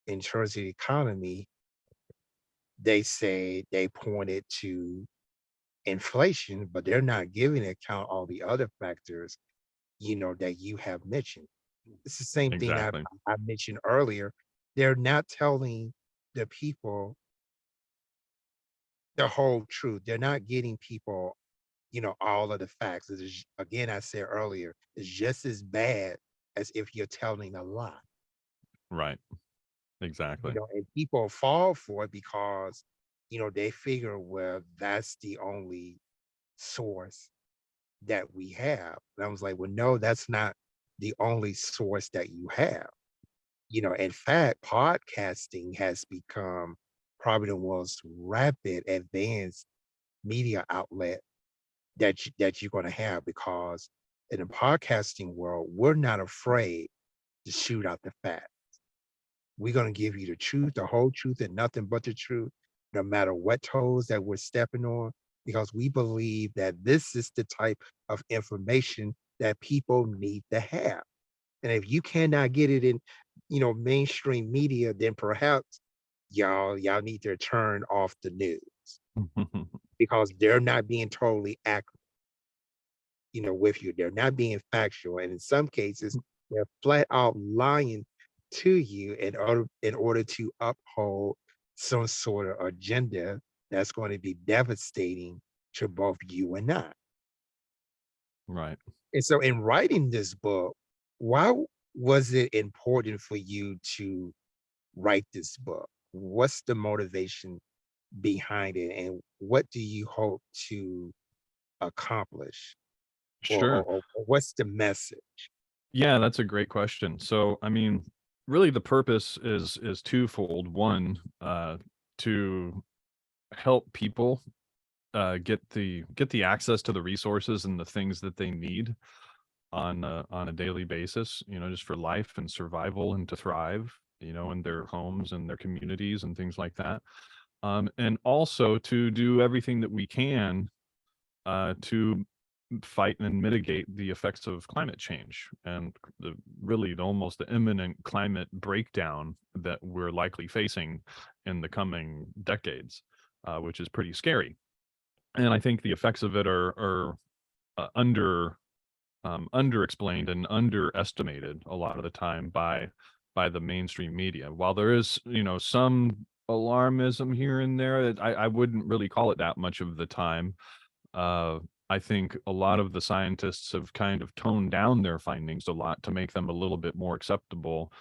in terms of the economy, they say they pointed to inflation, but they're not giving account all the other factors, that you have mentioned. It's the same thing exactly. I mentioned earlier. They're not telling the people the whole truth. They're not getting people, all of the facts. Again, I said earlier, it's just as bad as if you're telling a lie. Right. Exactly. And people fall for it because, they figure, well, that's the only source that we have. And I was like, well, no, that's not the only source that you have. In fact, podcasting has become probably the most rapid advanced media outlet that you're going to have, because in the podcasting world, we're not afraid to shoot out the fact. We're going to give you the truth, the whole truth, and nothing but the truth, no matter what toes that we're stepping on, because we believe that this is the type of information that people need to have. And if you cannot get it in, mainstream media, then perhaps y'all need to turn off the news, because they're not being totally accurate, with you. They're not being factual. And in some cases, they're flat out lying to you in order to uphold some sort of agenda that's going to be devastating to both you and I. Right. And so in writing this book, why was it important for you to write this book? What's the motivation behind it, and what do you hope to accomplish, or, or, Sure. or what's the message? Yeah, that's a great question. So, I mean, really the purpose is twofold. One, to help people get the access to the resources and the things that they need on a daily basis, just for life and survival and to thrive, in their homes and their communities and things like that. And also to do everything that we can to fight and mitigate the effects of climate change and almost the imminent climate breakdown that we're likely facing in the coming decades, which is pretty scary. And I think the effects of it are underexplained and underestimated a lot of the time by the mainstream media. While there is, some alarmism here and there, I wouldn't really call it that much of the time. uh, I think a lot of the scientists have kind of toned down their findings a lot to make them a little bit more acceptable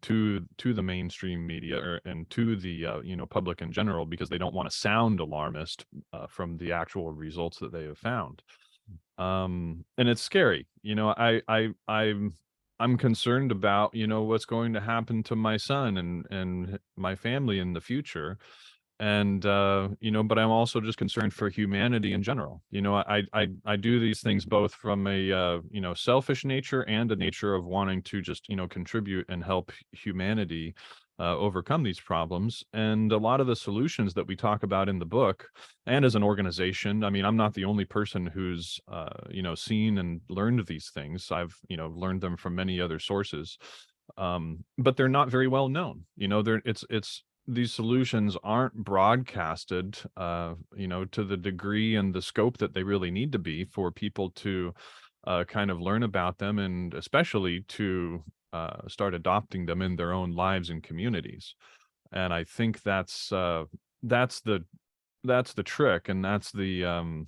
to the mainstream media and to the public in general, because they don't want to sound alarmist from the actual results that they have found. And it's scary. I'm concerned about what's going to happen to my son and my family in the future. And but I'm also just concerned for humanity in general. I do these things both from a selfish nature and a nature of wanting to just contribute and help humanity overcome these problems. And a lot of the solutions that we talk about in the book, and as an organization, I mean, I'm not the only person who's seen and learned these things. I've learned them from many other sources, but they're not very well known. It's these solutions aren't broadcasted to the degree and the scope that they really need to be for people to kind of learn about them, and especially to start adopting them in their own lives and communities. And I think that's the that's the trick, and that's the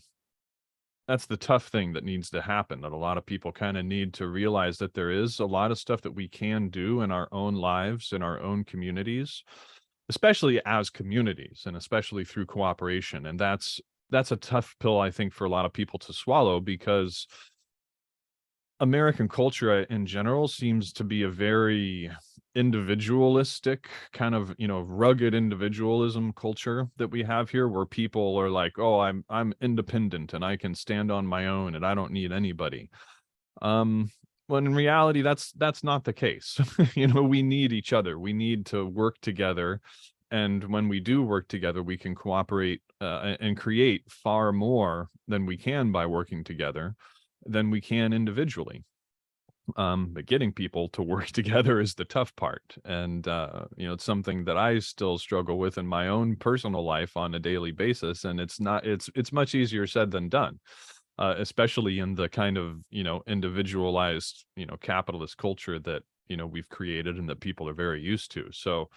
tough thing that needs to happen, that a lot of people kind of need to realize that there is a lot of stuff that we can do in our own lives, in our own communities, especially as communities, and especially through cooperation. And that's a tough pill, I think, for a lot of people to swallow, because American culture in general seems to be a very individualistic kind of, rugged individualism culture that we have here, where people are like, "Oh, I'm independent and I can stand on my own and I don't need anybody." Um, when in reality, that's not the case. We need each other. We need to work together. And when we do work together, we can cooperate and create far more than we can by working together than we can individually. But getting people to work together is the tough part. And, it's something that I still struggle with in my own personal life on a daily basis. And it's much easier said than done, especially in the kind of, individualized, capitalist culture that, we've created and that people are very used to. So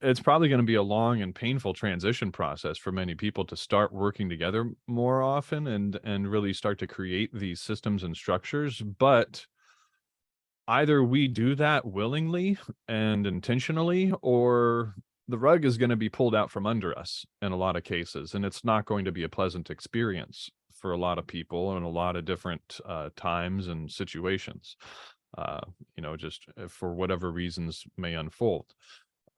it's probably going to be a long and painful transition process for many people to start working together more often and really start to create these systems and structures. But either we do that willingly and intentionally, or the rug is going to be pulled out from under us in a lot of cases, and it's not going to be a pleasant experience for a lot of people in a lot of different times and situations. Just for whatever reasons may unfold.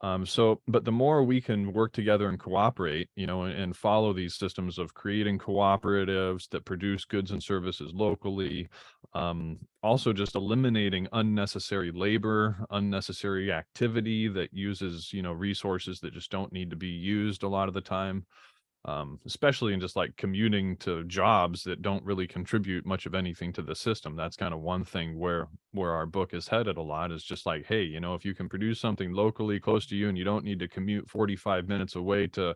But the more we can work together and cooperate, and follow these systems of creating cooperatives that produce goods and services locally, also just eliminating unnecessary labor, unnecessary activity that uses, resources that just don't need to be used a lot of the time, especially in just like commuting to jobs that don't really contribute much of anything to the system. That's kind of one thing where our book is headed a lot, is just like, hey, if you can produce something locally close to you and you don't need to commute 45 minutes away to,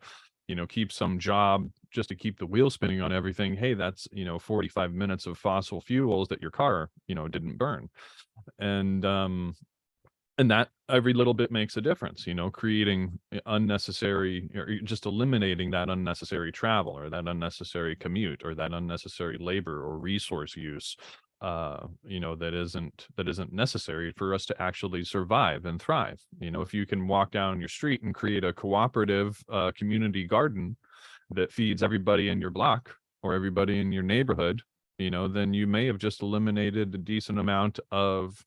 keep some job just to keep the wheel spinning on everything. Hey, that's, 45 minutes of fossil fuels that your car, didn't burn. And that every little bit makes a difference, creating unnecessary, or just eliminating that unnecessary travel, or that unnecessary commute, or that unnecessary labor or resource use, that isn't necessary for us to actually survive and thrive. If you can walk down your street and create a cooperative community garden that feeds everybody in your block or everybody in your neighborhood, then you may have just eliminated a decent amount of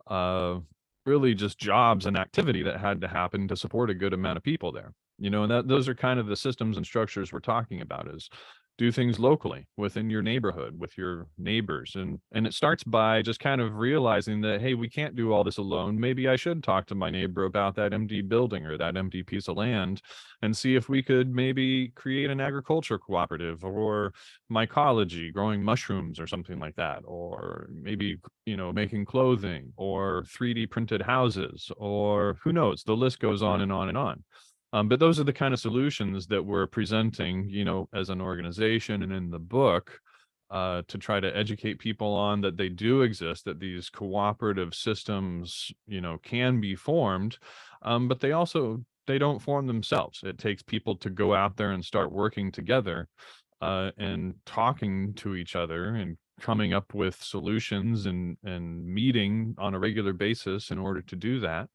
uh really just jobs and activity that had to happen to support a good amount of people there. And those are kind of the systems and structures we're talking about, is do things locally within your neighborhood with your neighbors. And it starts by just kind of realizing that, hey, we can't do all this alone. Maybe I should talk to my neighbor about that empty building or that empty piece of land, and see if we could maybe create an agriculture cooperative, or mycology, growing mushrooms or something like that, or maybe making clothing, or 3D printed houses, or who knows, the list goes on and on and on. But those are the kind of solutions that we're presenting, as an organization and in the book, to try to educate people on that they do exist, that these cooperative systems, can be formed, but they don't form themselves. It takes people to go out there and start working together, and talking to each other and coming up with solutions and meeting on a regular basis in order to do that.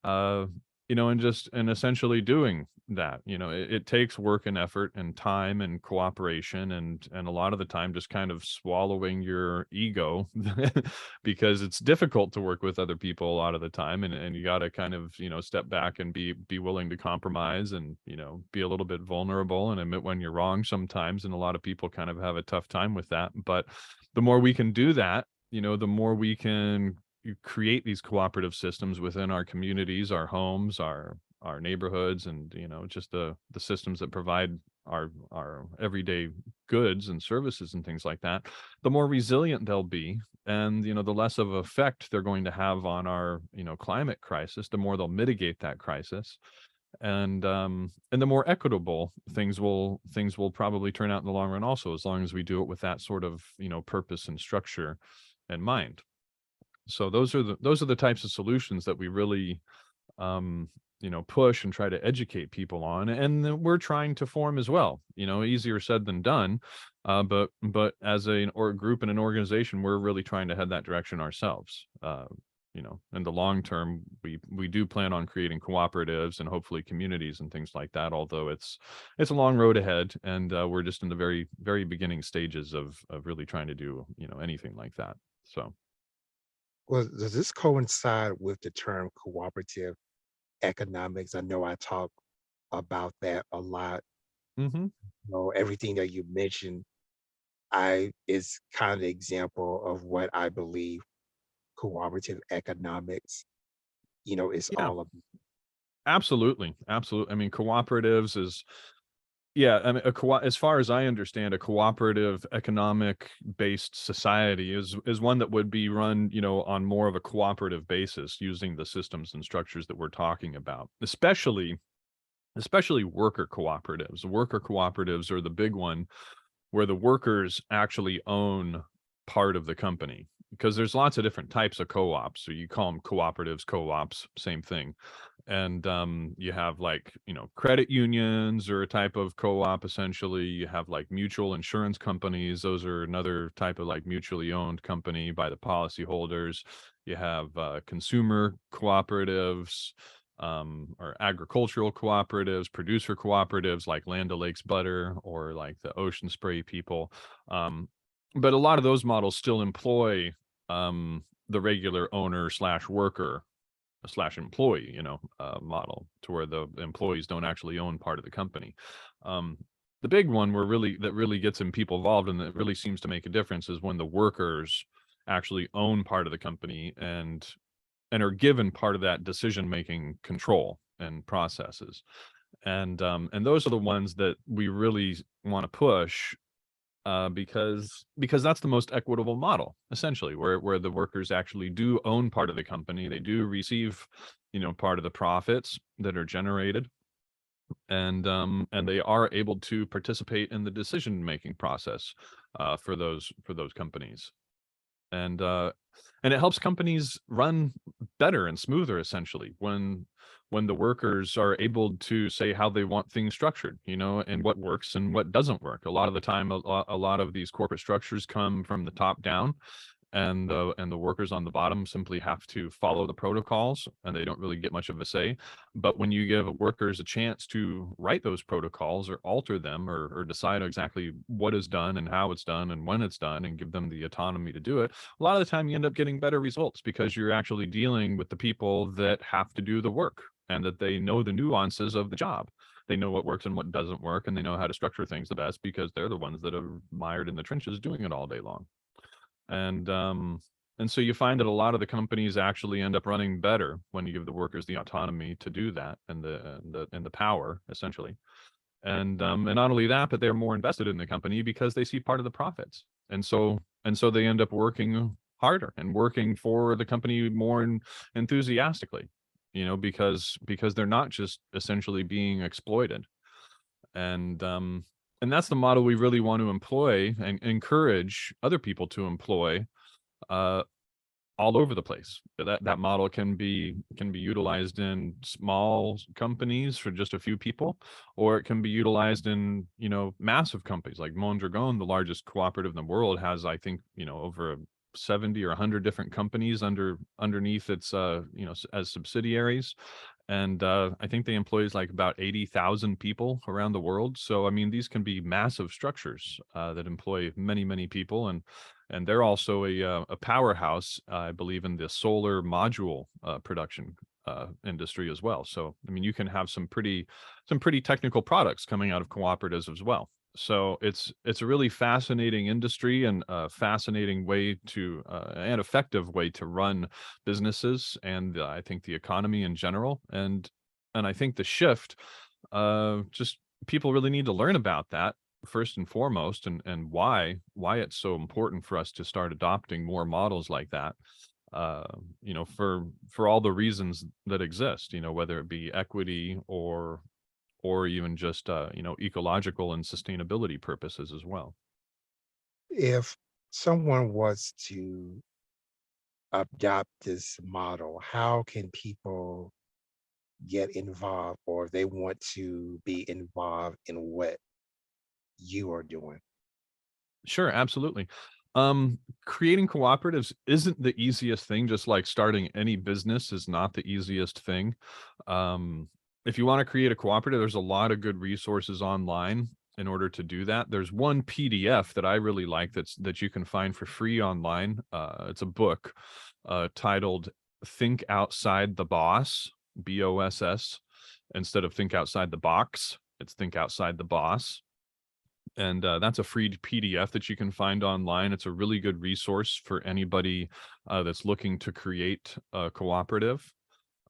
uh and essentially doing that. It takes work and effort and time and cooperation, and a lot of the time just kind of swallowing your ego because it's difficult to work with other people a lot of the time, and you got to kind of step back and be willing to compromise, and be a little bit vulnerable and admit when you're wrong sometimes, and a lot of people kind of have a tough time with that. But the more we can do that, the more we can create these cooperative systems within our communities, our homes, our neighborhoods, and just the systems that provide our everyday goods and services and things like that, the more resilient they'll be, and the less of effect they're going to have on our climate crisis, the more they'll mitigate that crisis. And the more equitable things will probably turn out in the long run also, as long as we do it with that sort of purpose and structure in mind. So those are the types of solutions that we really push and try to educate people on, and that we're trying to form as well. Easier said than done, but as a group and an organization, we're really trying to head that direction ourselves. In the long term, we do plan on creating cooperatives and hopefully communities and things like that, although it's a long road ahead, and we're just in the very very beginning stages of really trying to do anything like that. So. Well, does this coincide with the term cooperative economics? I know I talk about that a lot. Mhm. Everything that you mentioned, I is kind of the example of what I believe cooperative economics, is Yeah, all about. absolutely, absolutely. I mean, cooperatives is yeah, I mean, as far as I understand, a cooperative economic based society is one that would be run, on more of a cooperative basis, using the systems and structures that we're talking about. Especially worker cooperatives. Worker cooperatives are the big one, where the workers actually own part of the company, because there's lots of different types of co-ops. So you call them cooperatives, co-ops, same thing. And you have, like, credit unions or a type of co-op. Essentially, you have like mutual insurance companies. Those are another type of like mutually owned company by the policyholders. You have consumer cooperatives, or agricultural cooperatives, producer cooperatives like Land O'Lakes Butter or like the Ocean Spray people. Um, but a lot of those models still employ the regular owner slash worker slash employee, model, to where the employees don't actually own part of the company. Um, the big one that really gets in people involved and that really seems to make a difference is when the workers actually own part of the company, and are given part of that decision making control and processes. And those are the ones that we really want to push, because that's the most equitable model, essentially, where the workers actually do own part of the company. They do receive, part of the profits that are generated, and they are able to participate in the decision making process, for those companies. And uh and it helps companies run better and smoother, essentially, when the workers are able to say how they want things structured, and what works and what doesn't work. A lot of the time, a lot of these corporate structures come from the top down, and the workers on the bottom simply have to follow the protocols, and they don't really get much of a say. But when you give workers a chance to write those protocols or alter them, or decide exactly what is done and how it's done and when it's done, and give them the autonomy to do it, a lot of the time you end up getting better results, because you're actually dealing with the people that have to do the work, and that they know the nuances of the job. They know what works and what doesn't work, and they know how to structure things the best, because they're the ones that are mired in the trenches doing it all day long. And um and so you find that a lot of the companies actually end up running better when you give the workers the autonomy to do that, and the power, essentially. And not only that, but they're more invested in the company because they see part of the profits. And so they end up working harder and working for the company more enthusiastically, because they're not just essentially being exploited. And and that's the model we really want to employ and encourage other people to employ uh, all over the place. That model can be utilized in small companies for just a few people, or it can be utilized in, massive companies like Mondragon, the largest cooperative in the world, has, I think, over 70 or 100 different companies underneath its as subsidiaries. And I think they employs like about 80,000 people around the world. So I mean, these can be massive structures that employ many, many people, and they're also a powerhouse, I believe, in the solar module production industry as well. So I mean, you can have some pretty technical products coming out of cooperatives as well. So it's a really fascinating industry, and a fascinating way to an effective way to run businesses, and I think the economy in general. And I think the shift, just people really need to learn about that first and foremost, and why it's so important for us to start adopting more models like that. For all the reasons that exist, whether it be equity or even just ecological and sustainability purposes as well. If someone was to adopt this model, how can people get involved, or if they want to be involved in what you are doing? Sure, absolutely. Creating cooperatives isn't the easiest thing, just like starting any business is not the easiest thing. Um, if you want to create a cooperative, there's a lot of good resources online in order to do that. There's one PDF that I really like that you can find for free online. It's a book titled Think Outside the Boss, BOSS, instead of Think Outside the Box. It's Think Outside the Boss, and that's a free PDF that you can find online. It's a really good resource for anybody that's looking to create a cooperative.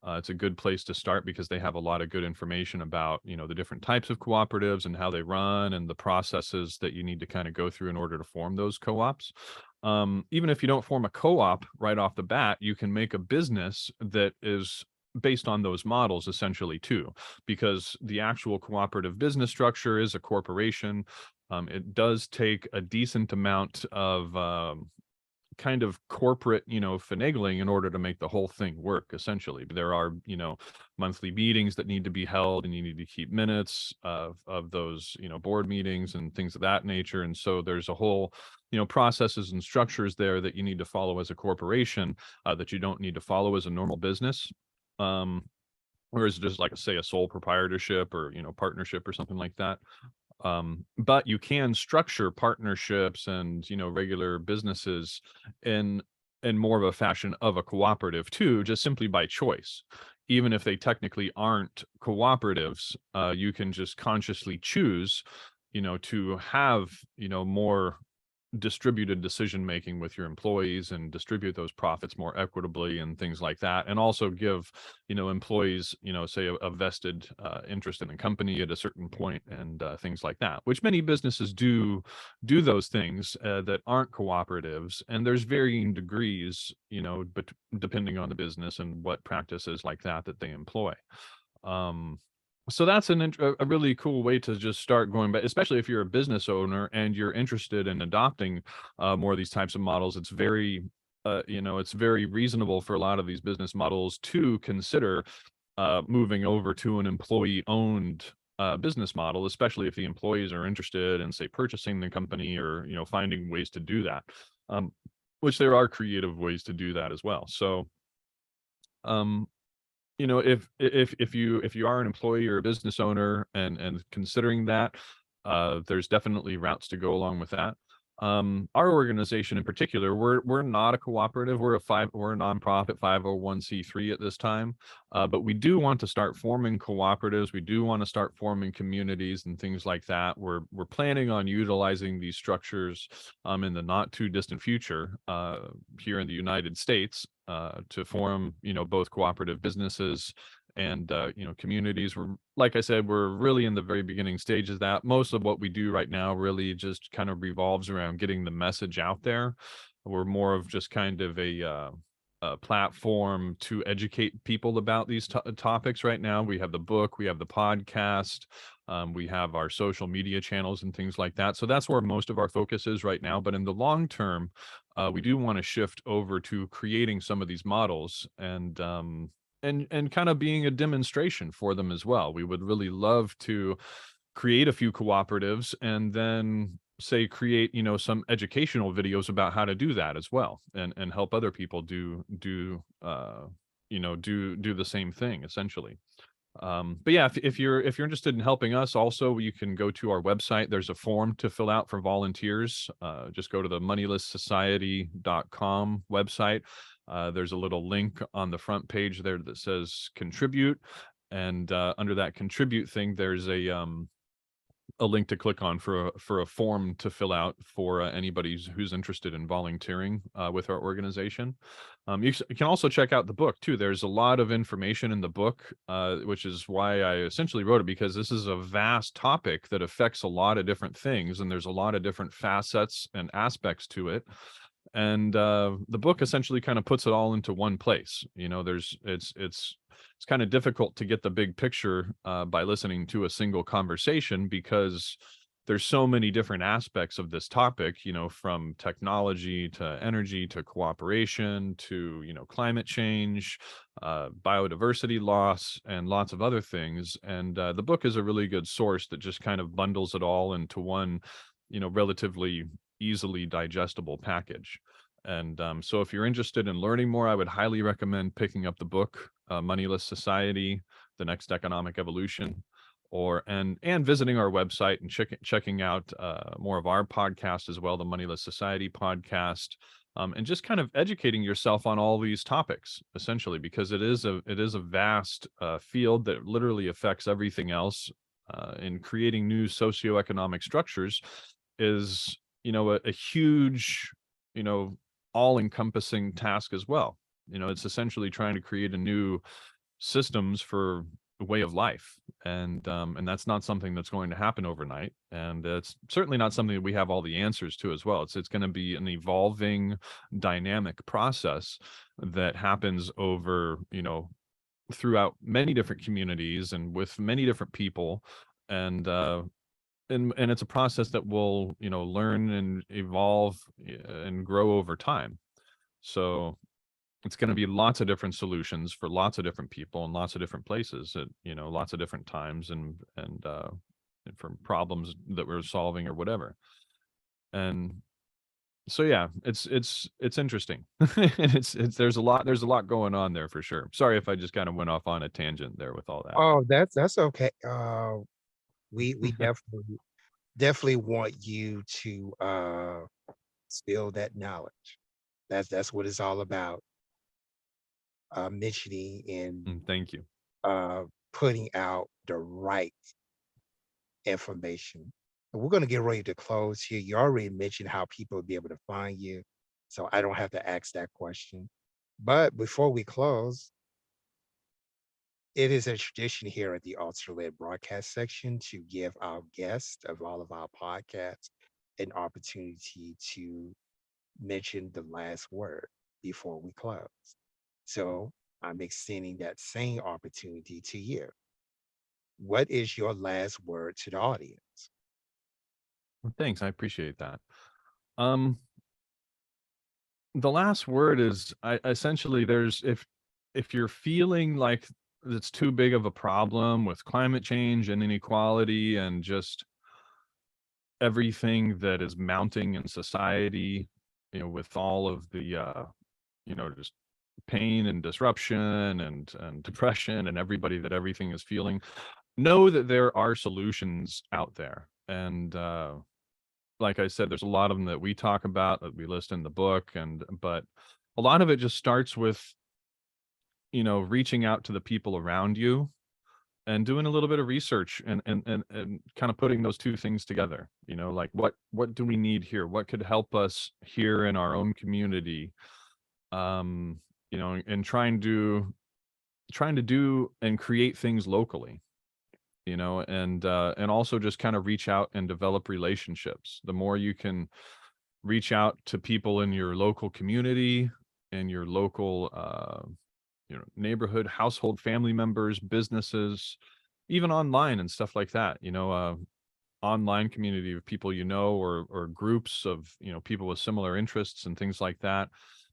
It's a good place to start because they have a lot of good information about, the different types of cooperatives and how they run and the processes that you need to kind of go through in order to form those co-ops. Even if you don't form a co-op right off the bat, you can make a business that is based on those models essentially too, because the actual cooperative business structure is a corporation. It does take a decent amount of kind of corporate, finagling in order to make the whole thing work essentially. But there are, monthly meetings that need to be held, and you need to keep minutes of those, board meetings and things of that nature. And so there's a whole, processes and structures there that you need to follow as a corporation, that you don't need to follow as a normal business. Um, Whereas just like say a sole proprietorship or, partnership or something like that. But you can structure partnerships and, regular businesses in more of a fashion of a cooperative too, just simply by choice. Even if they technically aren't cooperatives, you can just consciously choose, to have, more distributed decision making with your employees and distribute those profits more equitably and things like that, and also give, employees, say a vested interest in the company at a certain point, and things like that, which many businesses do those things that aren't cooperatives. And there's varying degrees, but depending on the business and what practices like that they employ. um so that's a really cool way to just start going back, especially if you're a business owner and you're interested in adopting more of these types of models. It's very reasonable for a lot of these business models to consider moving over to an employee-owned business model, especially if the employees are interested in, say, purchasing the company, or finding ways to do that. Um, which there are creative ways to do that as well. So um, if you are an employee or a business owner and considering that, there's definitely routes to go along with that. Our organization in particular, we're not a cooperative. We're a nonprofit 501(c)(3) at this time. But we do want to start forming cooperatives. We do want to start forming communities and things like that. We're planning on utilizing these structures in the not too distant future here in the United States, to form, both cooperative businesses and communities. We're, like I said, we're really in the very beginning stages of that. Most of what we do right now really just kind of revolves around getting the message out there. We're more of just kind of platform to educate people about these topics right now. We have the book, we have the podcast, we have our social media channels and things like that. So that's where most of our focus is right now. But in the long term, we do want to shift over to creating some of these models and kind of being a demonstration for them as well. We would really love to create a few cooperatives and then say create some educational videos about how to do that as well, and help other people do the same thing essentially. But yeah, if you're interested in helping us also, you can go to our website. There's a form to fill out for volunteers. Just go to the moneylesssociety.com website. There's a little link on the front page there that says contribute, and under that contribute thing there's a link to click on for a form to fill out for anybody who's interested in volunteering with our organization. You can also check out the book too. There's a lot of information in the book, which is why I essentially wrote it, because this is a vast topic that affects a lot of different things, and there's a lot of different facets and aspects to it. And the book essentially kind of puts it all into one place. It's kind of difficult to get the big picture by listening to a single conversation, because there's so many different aspects of this topic, from technology to energy to cooperation to, climate change, biodiversity loss, and lots of other things. And the book is a really good source that just kind of bundles it all into one, relatively easily digestible package. And so if you're interested in learning more, I would highly recommend picking up the book, Moneyless Society, The Next Economic Evolution, and visiting our website and checking out more of our podcast as well, the Moneyless Society podcast, and just kind of educating yourself on all these topics, essentially, because it is a vast field that literally affects everything else. In creating new socioeconomic structures is, a huge, you know, all-encompassing task as well. It's essentially trying to create a new systems for a way of life, and that's not something that's going to happen overnight, and it's certainly not something that we have all the answers to as well. It's going to be an evolving, dynamic process that happens over, throughout many different communities and with many different people, and and it's a process that will, learn and evolve and grow over time. So it's going to be lots of different solutions for lots of different people in lots of different places at, lots of different times, and for problems that we're solving or whatever. And so yeah, it's interesting. And it's there's a lot going on there for sure. Sorry if I just kind of went off on a tangent there with all that. Oh, that's okay. We definitely want you to spill that knowledge. That's what it's all about. Mentioning and Thank you. uh putting out the right information. And we're gonna get ready to close here. You already mentioned how people will be able to find you, so I don't have to ask that question. But before we close, it is a tradition here at the Ultra broadcast section to give our guests of all of our podcasts an opportunity to mention the last word before we close. So I'm extending that same opportunity to you. What is your last word to the audience? Well, thanks, I appreciate that. Um, the last word is, I essentially, there's if you're feeling like it's too big of a problem with climate change and inequality and just everything that is mounting in society, with all of the just pain and disruption and depression and everybody that everything is feeling, know that there are solutions out there. And like I said, there's a lot of them that we talk about, that we list in the book, but a lot of it just starts with, reaching out to the people around you and doing a little bit of research and kind of putting those two things together. Like what do we need here? What could help us here in our own community? And trying to do and create things locally, and also just kind of reach out and develop relationships. The more you can reach out to people in your local community, in your local neighborhood, household, family members, businesses, even online and stuff like that. Online community of people or groups of people with similar interests and things like that.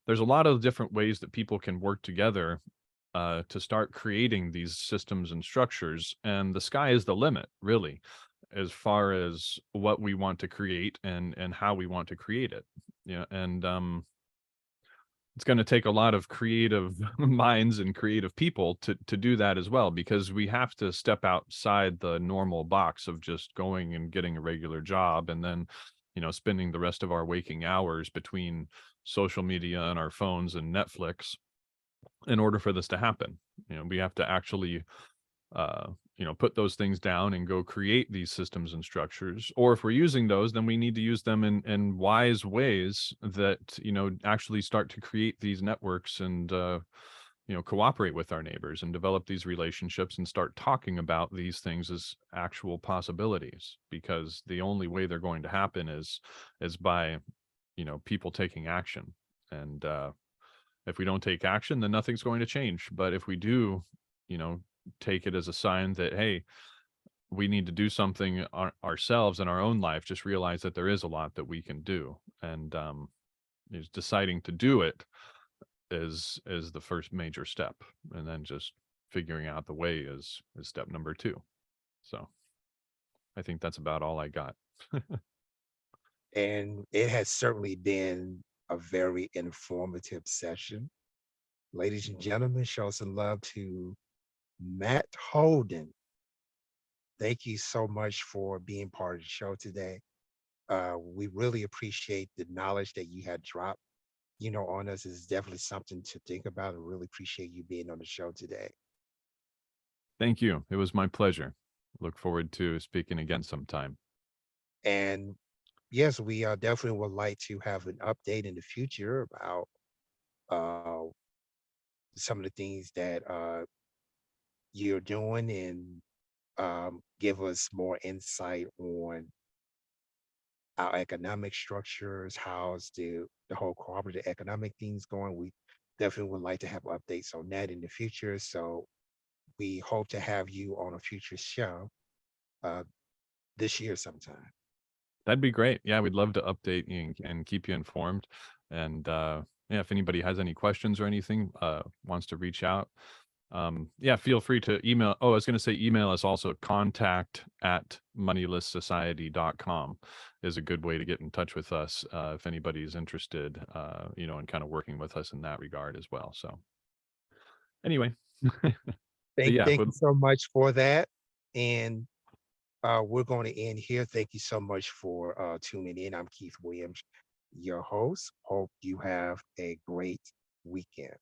There's a lot of different ways that people can work together to start creating these systems and structures, and the sky is the limit, really, as far as what we want to create and how we want to create it. And it's going to take a lot of creative minds and creative people to do that as well, because we have to step outside the normal box of just going and getting a regular job and then spending the rest of our waking hours between social media and our phones and Netflix in order for this to happen. We have to actually uh, put those things down and go create these systems and structures. Or if we're using those, then we need to use them in wise ways that, actually start to create these networks and, cooperate with our neighbors and develop these relationships and start talking about these things as actual possibilities, because the only way they're going to happen is by, people taking action. And, if we don't take action, then nothing's going to change. But if we do, you know, take it as a sign that, hey, we need to do something ourselves in our own life, just realize that there is a lot that we can do. And is deciding to do it is the first major step. And then just figuring out the way is step number two. So I think that's about all I got. And it has certainly been a very informative session. Ladies and gentlemen, show some love to Matt Holden. Thank you so much for being part of the show today. We really appreciate the knowledge that you had dropped, on us. Is definitely something to think about. I really appreciate you being on the show today. Thank you. It was my pleasure. Look forward to speaking again sometime. And yes, we definitely would like to have an update in the future about uh, some of the things that you're doing, and give us more insight on our economic structures, how's the whole cooperative economic things going. We definitely would like to have updates on that in the future. So we hope to have you on a future show uh, this year sometime. That'd be great. Yeah, we'd love to update you and keep you informed. And yeah, if anybody has any questions or anything, wants to reach out, yeah, feel free to email. Oh, I was going to say email us also. Contact@moneylesssociety.com is a good way to get in touch with us if anybody is interested, in kind of working with us in that regard as well. So anyway, but yeah, Thank you so much for that. And we're going to end here. Thank you so much for tuning in. I'm Keith Williams, your host. Hope you have a great weekend.